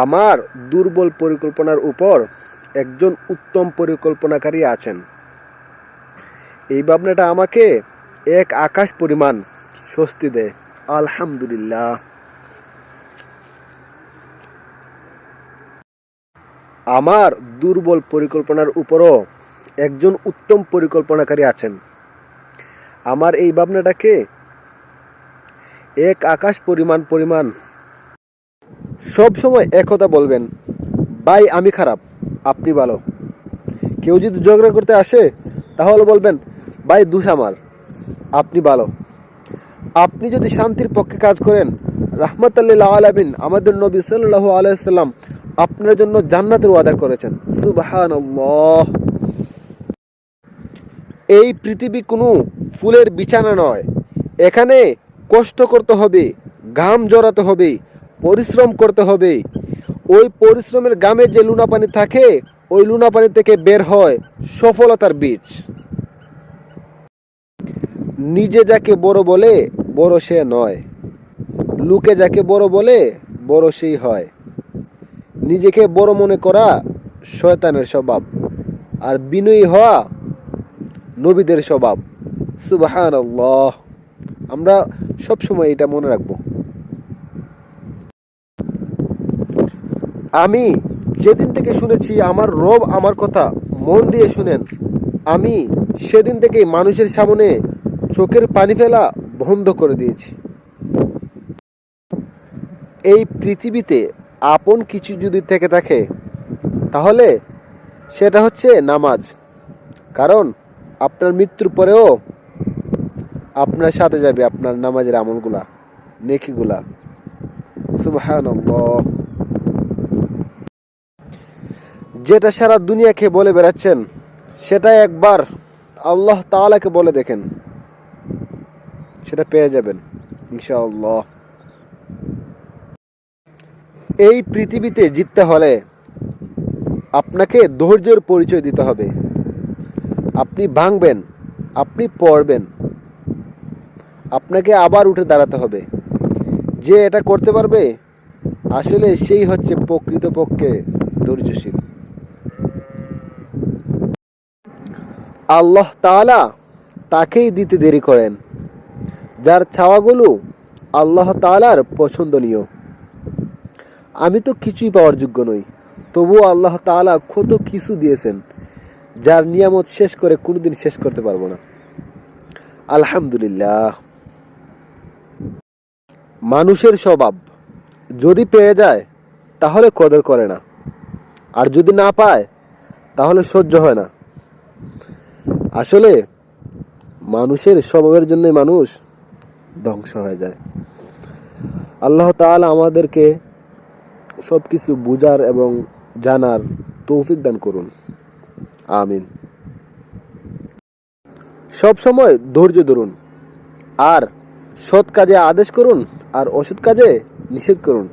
আমার দুর্বল পরিকল্পনার উপর একজন উত্তম পরিকল্পনাকারী আছেন। এই ভাবনাটা আমাকে এক আকাশ পরিমাণ স্বস্তি দেয়। আলহামদুলিল্লাহ। আমার দুর্বল পরিকল্পনার উপরও একজন উত্তম পরিকল্পনাকারী আছেন। আমার এই ভাবনাটাকে এক আকাশ পরিমাণ সব সময় একথা বলবেন, ভাই আমি খারাপ, আপনি ভালো। কেউ যদি ঝগড়া করতে আসে তাহলে বলবেন, ভাই দোষ আমার, আপনি ভালো। আপনি যদি শান্তির পক্ষে কাজ করেন, রাহমাতাল লিল আলামিন আমাদের নবী সাল্লাল্লাহু আলাইহি ওয়াসাল্লাম আপনার জন্য জান্নাতের ওয়াদা করেছেন। সুবহানাল্লাহ। এই পৃথিবী কোনো ফুলের বিছানা নয়। এখানে কষ্ট করতে হবে, ঘাম জড়াতে হবে, পরিশ্রম করতে হবে। ওই পরিশ্রমের ঘামে যে লুনা পানি থাকে, ওই লুনা পানি থেকে বের হয় সফলতার বীজ। নিজে যাকে বড় বলে বড় সে নয়, লোকে যাকে বড় বলে বড় সেই হয়। নিজেকে বড় মনে করা শয়তানের স্বভাব, আর বিনয়ী হওয়া নবীদের স্বভাব। সুবহানাল্লাহ। আমরা সব সময় এটা মনে রাখব। আমি যেদিন থেকে শুনেছি আমার রব আমার কথা মন দিয়ে শুনেন, আমি সেদিন থেকে মানুষের সামনে চোখের পানি ফেলা বন্ধ করে দিয়েছি। এই পৃথিবীতে আপন কিছু যদি থেকে থাকে তাহলে সেটা হচ্ছে নামাজ। কারণ আপনার মৃত্যুর পরেও আপনার সাথে যাবে আপনার নামাজের আমলগুলা। নেকিগুলা। সুবহানাল্লাহ। যেটা সারা দুনিয়াকে বলে বেড়াচ্ছেন সেটা একবার আল্লাহ তাআলাকে বলে দেখেন, সেটা পেয়ে যাবেন ইনশাআল্লাহ। এই পৃথিবীতে জিততে হলে আপনাকে ধৈর্যের পরিচয় দিতে হবে। আপনি ভাঙবেন, আপনি পড়বেন, আপনাকে আবার উঠে দাঁড়াতে হবে। যে এটা করতে পারবে আসলে সেই হচ্ছে প্রকৃতপক্ষে ধৈর্যশীল। আল্লাহ তাআলা তাকেই দিতে দেরি করেন যার চাওয়াগুলো আল্লাহ তাআলার পছন্দনীয়। আমি তো কিছুই পাওয়ার যোগ্য নই, তবুও আল্লাহ তাআলা কত কিছু দিয়েছেন যার নিয়ামত শেষ করে কোনোদিন শেষ করতে পারবো না। আলহামদুলিল্লাহ। মানুষের স্বভাব, যদি পেয়ে যায় তাহলে কদর করে না, আর যদি না পায় তাহলে সহ্য হয় না। আসলে মানুষের স্বভাবের জন্য মানুষ ধ্বংস হয়ে যায়। আল্লাহ তাআলা আমাদেরকে সবকিছু বুঝার এবং জানার তৌফিক দান করুন, আমিন। সব সময় ধৈর্য ধরুন, আর সৎ কাজে আদেশ করুন আর অসৎ কাজে নিষেধ করুন,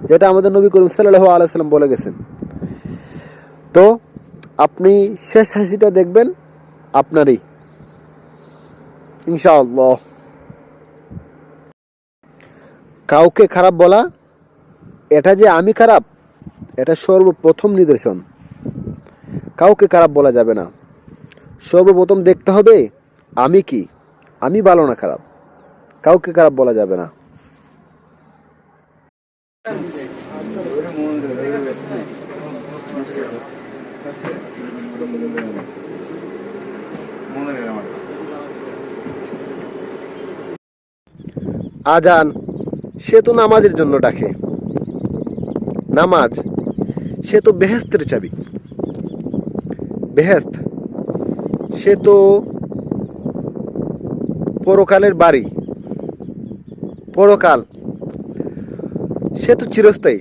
যেটা আমাদের নবী করিম সাল্লাল্লাহু আলাইহি সাল্লাম বলে গেছেন। তো আপনি শেষ হাসিটা দেখবেন আপনারই, ইনশাআল্লাহ। কাউকে খারাপ বলা, এটা যে আমি খারাপ, এটা সর্বপ্রথম নিদর্শন। কাউকে খারাপ বলা যাবে না। সর্বপ্রথম দেখতে হবে আমি কি, আমি ভালো না খারাপ। কাউকে খারাপ বলা যাবে না। আজান, সে তো নামাজের জন্য ডাকে। নামাজ, সে তো বেহেস্তের চাবি। বেহেস্ত, সে তো পরকালের বাড়ি। পরকাল, সে তো চিরস্থায়ী।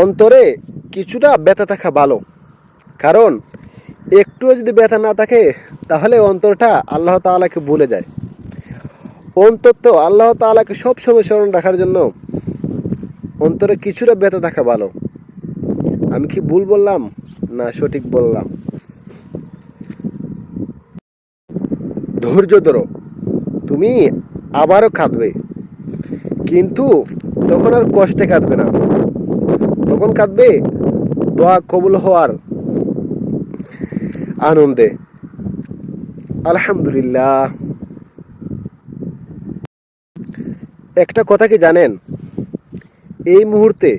অন্তরে কিছুটা ব্যথা থাকা ভালো, কারণ একটুও যদি ব্যথা না থাকে তাহলে অন্তরটা আল্লাহ তাআলাকে ভুলে যায়। অন্তত আল্লাহ তাআলাকে সবসময় স্মরণ রাখার জন্য অন্তরে কিছুটা ব্যথা থাকা ভালো। আমি কি ভুল বললাম না সঠিক বললাম? ধৈর্য ধরো, তুমি আবারও কাঁদবে, কিন্তু তখন আর কষ্টে কাঁদবে না, তখন কাঁদবে দোয়া কবুল হওয়ার আনন্দে। আলহামদুলিল্লাহ। একটা কথা কি জানেন, এই মুহূর্তে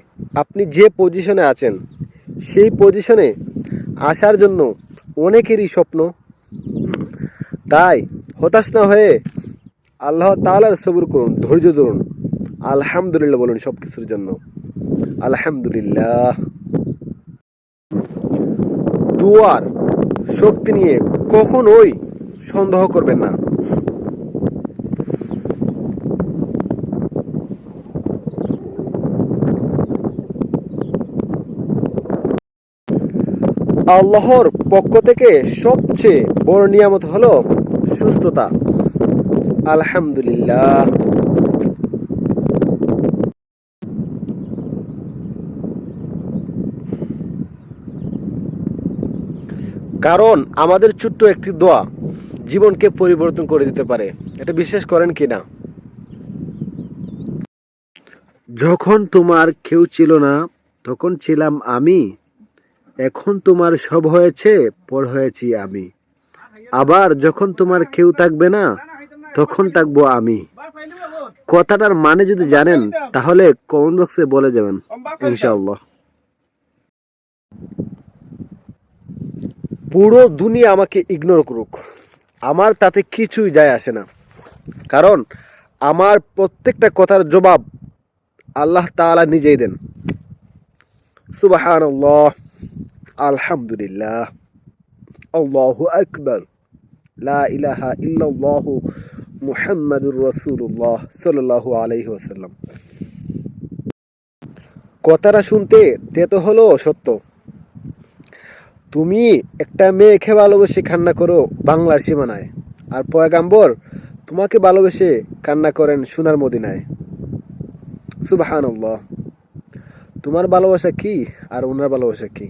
আপনি যে পজিশনে আছেন সেই পজিশনে আসার জন্য অনেকেরই স্বপ্ন। তাই হতাশ না হয়ে আল্লাহ তাআলার সবর করুন, ধৈর্য ধরুন, আলহামদুলিল্লাহ বলুন সব কিছুর জন্য। আলহামদুলিল্লাহ। দুয়ার শক্তি নিয়ে কখনোই সন্দেহ করবেন না। আল্লাহর পক্ষ থেকে সবচেয়ে বড় নিয়ামত হলো সুস্থতা। আলহামদুলিল্লাহ। কারণ আমাদের ছোট্ট একটি দোয়া জীবনকে পরিবর্তন করে দিতে পারে, এটা বিশ্বাস করেন কিনা? যখন তোমার কেউ ছিল না তখন ছিলাম আমি, এখন তোমার সব হয়েছে, পর হয়েছি আমি। আবার যখন তোমার কেউ থাকবে না তখন থাকবো আমি। কথাটার মানে যদি জানেন তাহলে কমেন্ট বক্সে বলে যাবেন ইনশাআল্লাহ। পুরো দুনিয়া আমাকে ইগনোর করুক, আমার তাতে কিছুই যায় আসে না, কারণ আমার প্রত্যেকটা কথার জবাব আল্লাহ তাআলা নিজেই দেন। সুবহানাল্লাহ, আলহামদুলিল্লাহ, আল্লাহু আকবার, লা ইলাহা ইল্লাল্লাহু মুহাম্মাদুর রাসূলুল্লাহ সাল্লাল্লাহু আলাইহি ওয়াসাল্লাম। কথাটা শুনতে তেতো হলো সত্য। তুমি একটা মেয়েকে ভালোবেসে কান্না করো বাংলার সীমানায়, আর পয়গাম্বর তোমাকে ভালোবেসে কান্না করেন সোনার মদিনায়। সুবহানাল্লাহ। তোমার ভালোবাসা কি আর ওনার ভালোবাসা কি,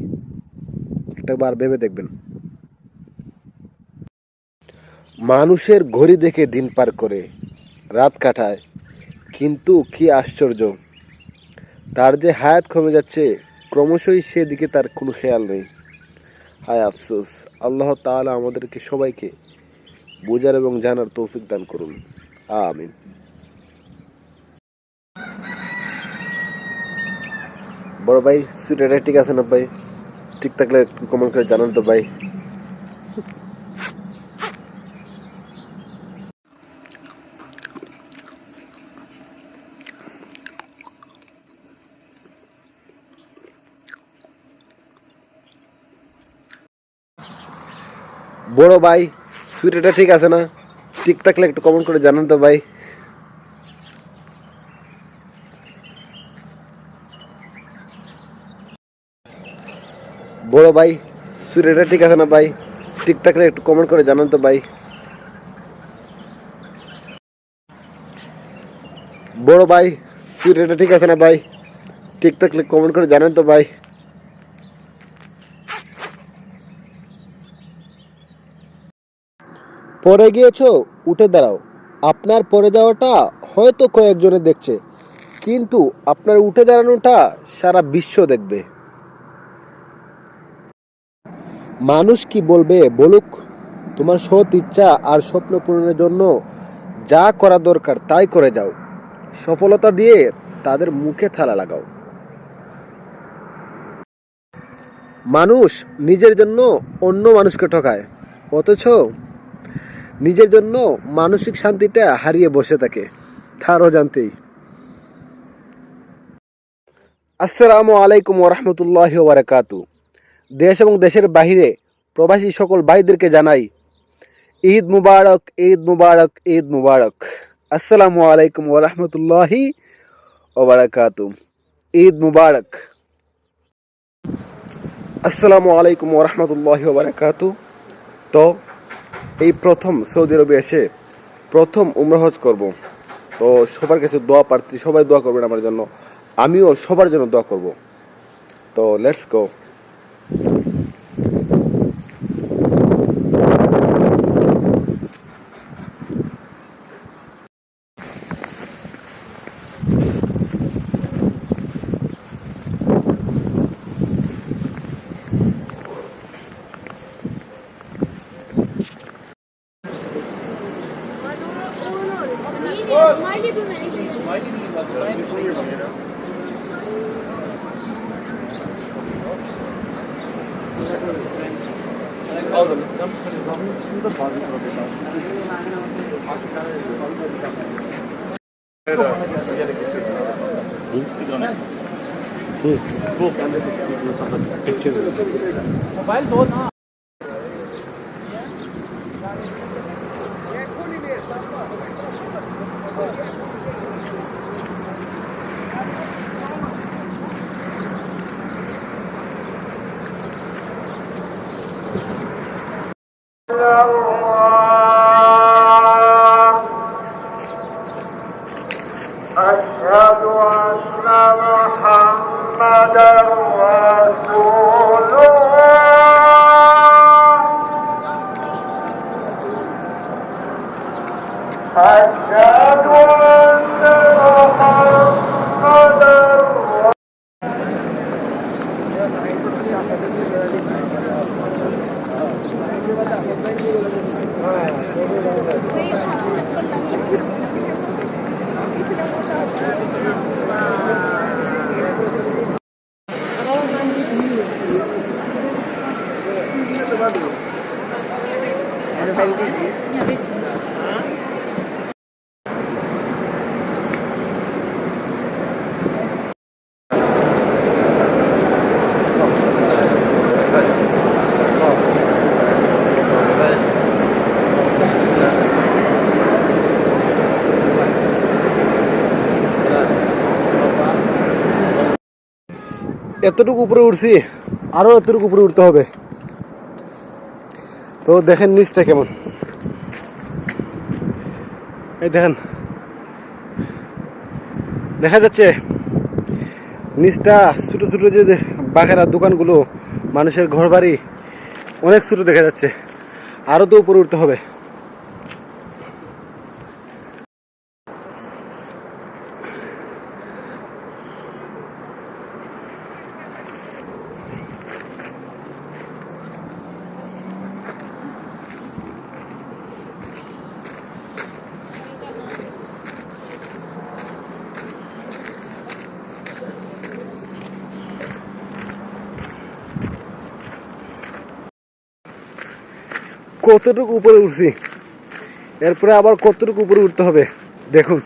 একটাবার ভেবে দেখবেন। মানুষের ঘড়ি দেখে দিন পার করে, রাত কাটায়, কিন্তু কি আশ্চর্য, তার যে হায়াত কমে যাচ্ছে ক্রমশই, সেদিকে তার কোনো খেয়াল নেই। হায় আফসোস। আল্লাহ তাআলা আমাদেরকে সবাইকে বোঝার এবং জানার তৌফিক দান করুন, আমিন। বড় ভাই, সুইটারটা ঠিক আছে না ভাই? ঠিক থাকলে একটু কমেন্ট করে জানান তো ভাই। বড় ভাই, সুইটারটা ঠিক আছে না? ঠিক থাকলে একটু কমেন্ট করে জানান তো ভাই। বড় ভাই, সুইটারটা ঠিক আছে না ভাই? ঠিক থাকলে একটু কমেন্ট করে জানান তো ভাই। বড় ভাই, সুইটারটা ঠিক আছে না ভাই? ঠিক থাকলে কমেন্ট করে জানান তো ভাই। পড়ে গিয়েছো, উঠে দাঁড়াও। আপনার পড়ে যাওয়াটা হয়তো কয়েকজনে দেখছে, কিন্তু আপনার উঠে দাঁড়ানোটা সারা বিশ্ব দেখবে। মানুষ কি বলবে বলুক, তোমার সৎ ইচ্ছা আর স্বপ্ন পূরণের জন্য যা করা দরকার তাই করে যাও। সফলতা দিয়ে তাদের মুখে থালা লাগাও। মানুষ নিজের জন্য অন্য মানুষকে ঠকায়, অথচ নিজের জন্য মানসিক শান্তিটা হারিয়ে বসে থাকে তার অজান্তেই। আসসালামু আলাইকুম ওয়া রাহমাতুল্লাহি ওয়া বারাকাতুহু। দেশ এবং দেশের বাহিরে প্রবাসী সকল ভাইদেরকে জানাই ঈদ মুবারক, ঈদ মুবারক, ঈদ মুবারক। আসসালামু আলাইকুম ওয়া রাহমাতুল্লাহি ওয়া বারাকাতুহু। ঈদ মুবারক। আসসালামু আলাইকুম ওয়া রাহমাতুল্লাহি ওয়া বারাকাতুহু। তো এই প্রথম সৌদি আরবে এসে প্রথম উমরা হজ করব। তো সবার কাছে দোয়া প্রার্থী, সবাই দোয়া করবেন আমার জন্য, আমিও সবার জন্য দোয়া করব। তো লেটস গো। मोबाइल दो ना। أشهد أن محمدا رسول الله أشهد أن محمدا এতটুকু উপরে উঠছি, আরো এতটুকু উপরে উঠতে হবে। তো দেখেন নিচটা কেমন, এই দেখেন দেখা যাচ্ছে নিচটা ছোট ছোট যে বাঘেরা দোকানগুলো, মানুষের ঘর বাড়ি অনেক ছোট দেখা যাচ্ছে, আরো তো উপরে উঠতে হবে। কতটুকু উপরে উঠছি, এরপরে আবার কতটুকু উপরে উঠতে হবে দেখুন।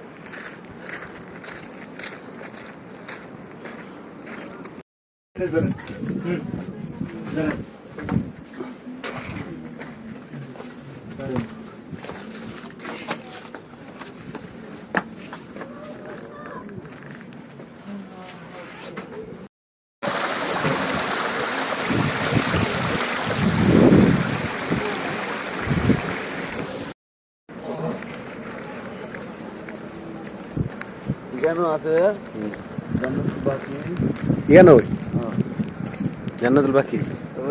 জান্নাতুল বাকি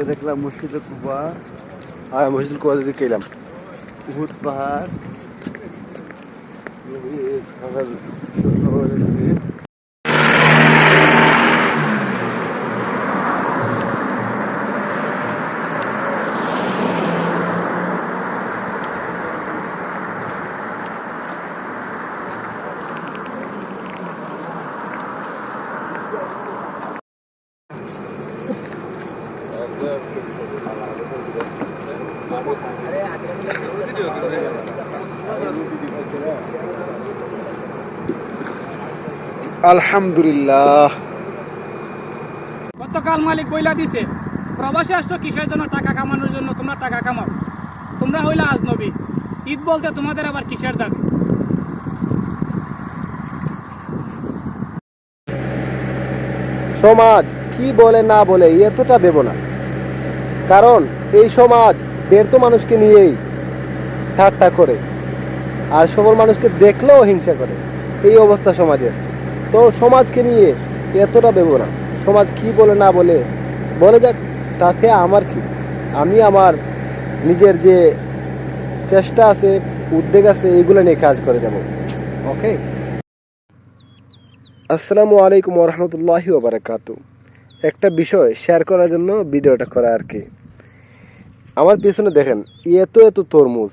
দেখলাম মসজিদে কুবা, হ্যাঁ মসজিদুল কুবা দিকে এলাম। উহুদ পাহাড়, আলহামদুলিল্লাহ। গতকাল মালিক বইলা দিছে, প্রবাসী আসছো কিসের জন্য? টাকা কামানোর জন্য। তোমরা টাকা কামাও, তোমরা হইলা আজনবী। ঈদ বলতে তোমাদের আবার কিসের দাবি? সমাজ কি বলে না বলে এতটা ভেবো না, কারণ এই সমাজ দেড়তো মানুষকে নিয়েই ঠাট্টা করে, আর সকল মানুষকে দেখলেও হিংসা করে, এই অবস্থা সমাজের। তো সমাজকে নিয়ে এতটা ভেবো না, সমাজ কি বলে না বলে বলে যাক, তাতে আমার কি, আমি আমার নিজের যে চেষ্টা আছে, উদ্যোগ আছে, এইগুলো নিয়ে কাজ করে যাব। ওকে, আসসালামু আলাইকুম ওরহমতুল্লাহি ওবারাকাতু। একটা বিষয় শেয়ার করার জন্য ভিডিওটা করা আর কি। আমার পিছনে দেখেন এত এত তরমুজ,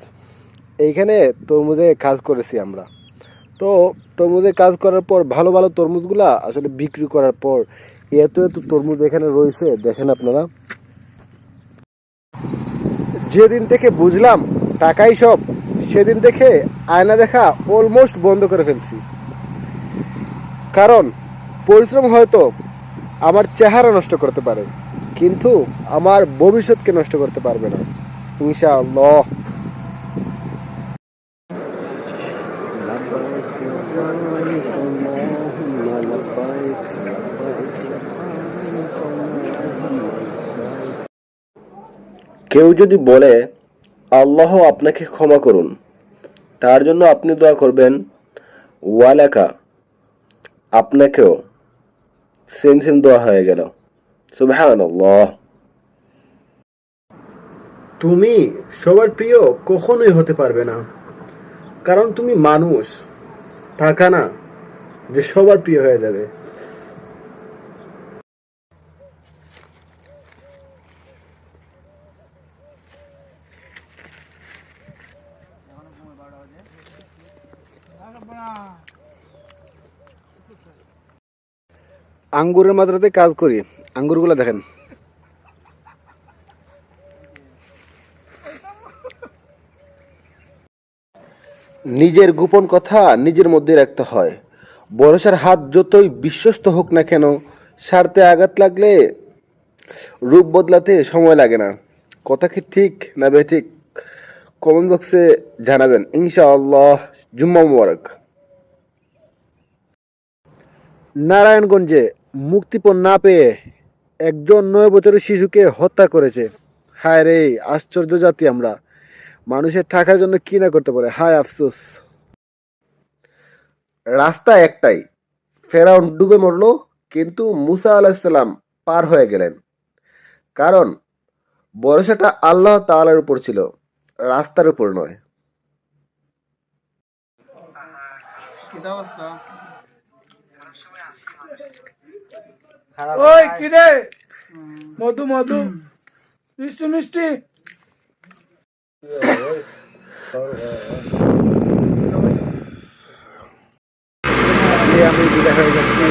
এইখানে তরমুজে কাজ করেছি আমরা। তো তরমুজে কাজ করার পর ভালো ভালো তরমুজগুলা আসলে বিক্রি করার পর এত এত তরমুজ এখানে রয়েছে দেখেন আপনারা। যেদিন থেকে বুঝলাম টাকাই সব, সেদিন থেকে আয়না দেখা অলমোস্ট বন্ধ করে ফেলছি। কারণ পরিশ্রম হয়তো আমার চেহারা নষ্ট করতে পারে, কিন্তু আমার ভবিষ্যৎকে নষ্ট করতে পারবে না ইনশাআল্লাহ। কেউ যদি বলে আল্লাহ আপনাকে ক্ষমা করুন, তার জন্য আপনি দোয়া করবেন ওয়ালাকা, আপনাকেও সেম সেম দোয়া হয়ে গেল। সুবহানাল্লাহ। তুমি সবার প্রিয় কখনোই হতে পারবে না, কারণ তুমি মানুষ, টাকা না যে সবার প্রিয় হয়ে যাবে। আঙ্গুরের মাত্রাতে কাজ করি, আঙ্গুরগুলো দেখেন। নিজের গোপন কথা নিজের মধ্যে রাখতে হয়। ভরসার হাত যতই বিশ্বস্ত হোক না কেন, স্বার্থে আঘাত লাগলে রূপ বদলাতে সময় লাগে না। কথা কি ঠিক না বেঠিক কমেন্ট বক্সে জানাবেন ইনশাআল্লাহ। জুম্মা মুবারক। নারায়ণগঞ্জে মুক্তিপণ না পেয়ে একজন 9 বছরের শিশুকে হত্যা করেছে। হায় রে, আশ্চর্য জাতি আমরা, মানুষের টাকার জন্য কি না করতে পারে। হায় আফসোস। রাস্তা একটাই, ফেরাউন ডুবে মরল, কিন্তু মুসা আলাইহিসসালাম পার হয়ে গেলেন। কারণ ভরসাটা আল্লাহ তাআলার উপর ছিল, রাস্তার উপর নয়। ওই কি রে, মধু মধু, মিষ্টি মিষ্টি। আমি বিদায় হয়ে যাচ্ছি।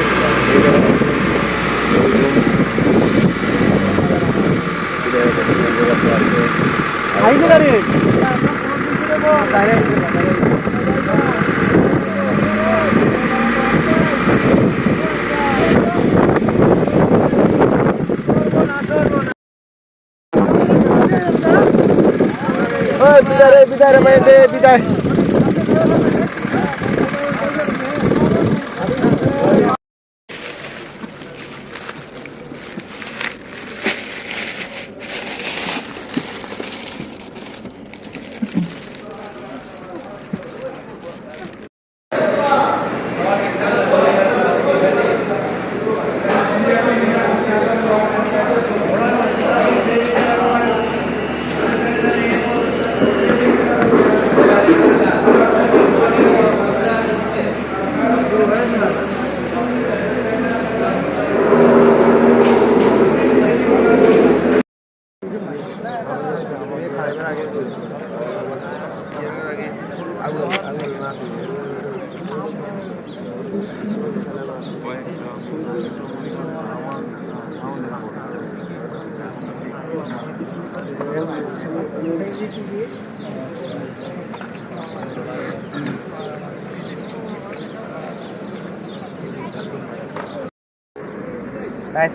বিদায় রে, বিদায়।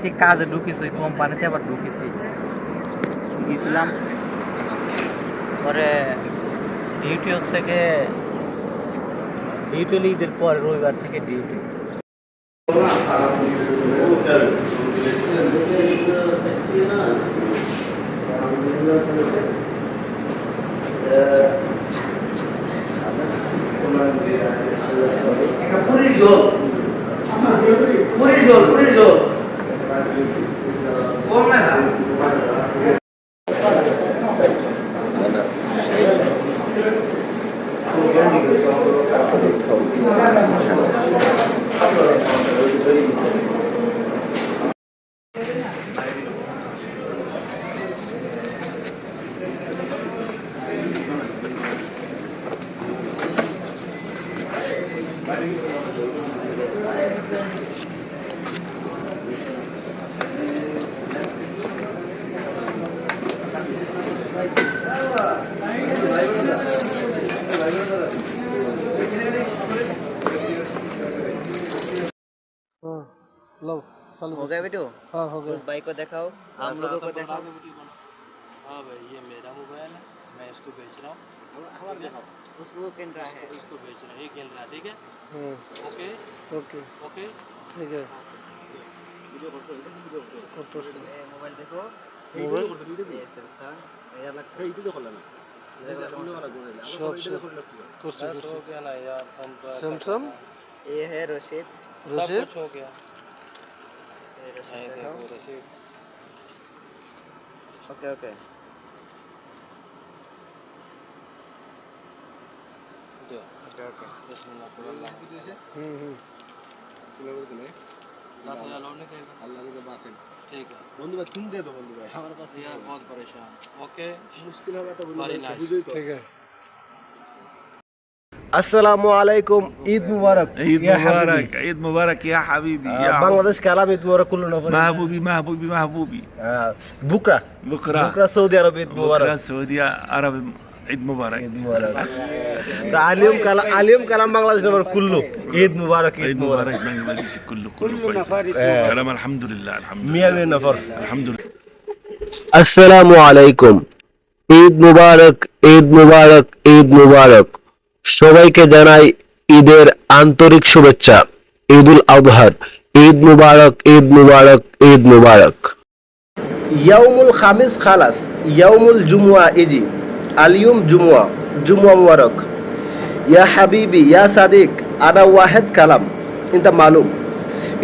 সে কাজে ঢুকেছি, ওই কোম্পানিতে আবার ঢুকেছি, গিয়েছিলাম। পরে ডিউটি হচ্ছে গিয়ে, ডিউটি হলে ঈদের পরে রবিবার থেকে ডিউটি। পুরীর জল, পুরীর জল, পুরীর জল কোন মেলা? हो गया बेटू? हाँ हो गया। उस भाई को दिखाओ, हम लोगों को दिखाओ। हाँ भाई, ये मेरा मोबाइल है, मैं इसको बेच रहा हूँ। उसको किन रहा है? इसको बेच रहा है, ये गिन रहा है, ठीक है? ओके ओके ओके ठीक है। मोबाइल देखो, ये सैमसंग, ये लगता है सैमसंग, ये है रशीद। रशीद हो गया। Okay okay. Okay okay. ठीक है बंधु भाई, तुम दे दो बंधु भाई, हमारे पास यार बहुत परेशान। ओके, मुश्किल होगा तो वेरी नाइस, ठीक है। अस्सलामु अलैकुम, ईद मुबारक। ईद मुबारक, ईद मुबारक या हबीबी, या बांग्लादेश के आलम ईद मुबारक कुल्लू नफर। महबूबी महबूबी महबूबी। बुकरा बुकरा बुकरा सऊदी अरब ईद मुबारक। बुकरा सऊदी अरब ईद मुबारक। ईद मुबारक। आलिम कलाम बांग्लादेश नफर कुल्लू ईद मुबारक। ईद मुबारक बांग्लादेश कुल्लू कुल्लू कलाम अल्हम्दुलिल्लाह मियां नफर अल्हम्दुलिल्लाह। আসসালামু আলাইকুম, ঈদ মুবারক, ঈদ মুবারক, ঈদ মুবারক। সবাইকে জানাই ঈদের আন্তরিক শুভেচ্ছা। ঈদুল আজহার, ঈদ মুবারক, ঈদ মুবারক, ঈদ মুবারক। ইয়াউমুল খামিস খালাস, ইয়াউমুল জুমুয়া ইজি, আলিয়ুম জুমুয়া, জুমুয়া মুবারক। ইয়া হাবিবি ইয়া সাদিক আনা ওয়াহেদ কালাম ইনতা মালুম,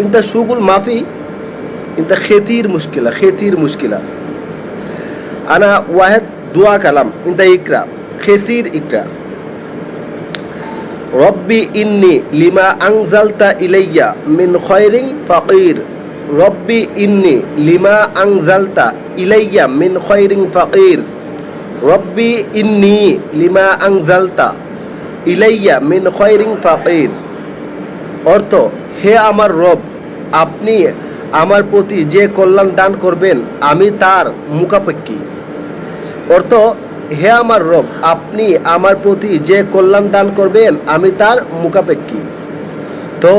ইনতা শুগুল মাফি, ইনতা খেতির মুশকিলা, খেতির মুশকিলা। আনা ওয়াহেদ দুয়া কালাম ইনতা ইকরা, খেতির ইকরা। রব্বি ইন্নি লিমা আনজালতা ইলাইয়া মিন খয়রিন ফাকির, রব্বি ইন্নি লিমা আনজালতা ইলাইয়া মিন খয়রিন ফাকির, রব্বি ইন্নি লিমা আনজালতা ইলাইয়া মিন খয়রিন ফাকির। অর্থ, হে আমার রব, আপনি আমার প্রতি যে কল্যাণ দান করবেন আমি তার মুখাপেক্ষী। অর্থ, হে আমার রব, আপনি আমার প্রতি যে কল্যাণ দান করবেন আমি তার মুখাপেক্ষী। তো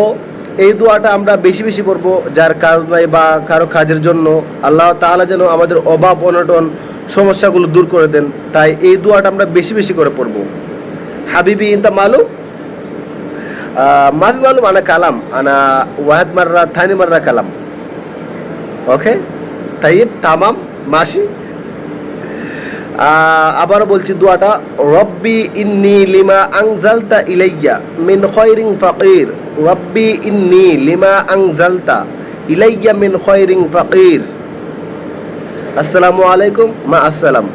এই দোয়াটা আমরা বেশি বেশি পড়বো, যার কাজ নাই বা কারো কাজের জন্য আল্লাহ তাআলা যেন আমাদের অভাব অনটন সমস্যাগুলো দূর করে দেন, তাই এই দোয়াটা আমরা বেশি বেশি করে পড়বো। হাবিবি ইনতা মালুম, মাফি মালুম আনা কালাম, আনা ওয়াহেদ মাররা থানি মাররা কালাম। ওকে, তাইব তামাম মাসি। আবারও বলছি দোয়াটা, রব্বি ইন্নি লিমা আনজালতা ইলাইয়া মিন খয়রিন ফাকির, রব্বি ইন্নি লিমা আনজালতা ইলাইয়া মিন খয়রিন ফাকির। আসসালামু আলাইকুম, মা আসসালাম।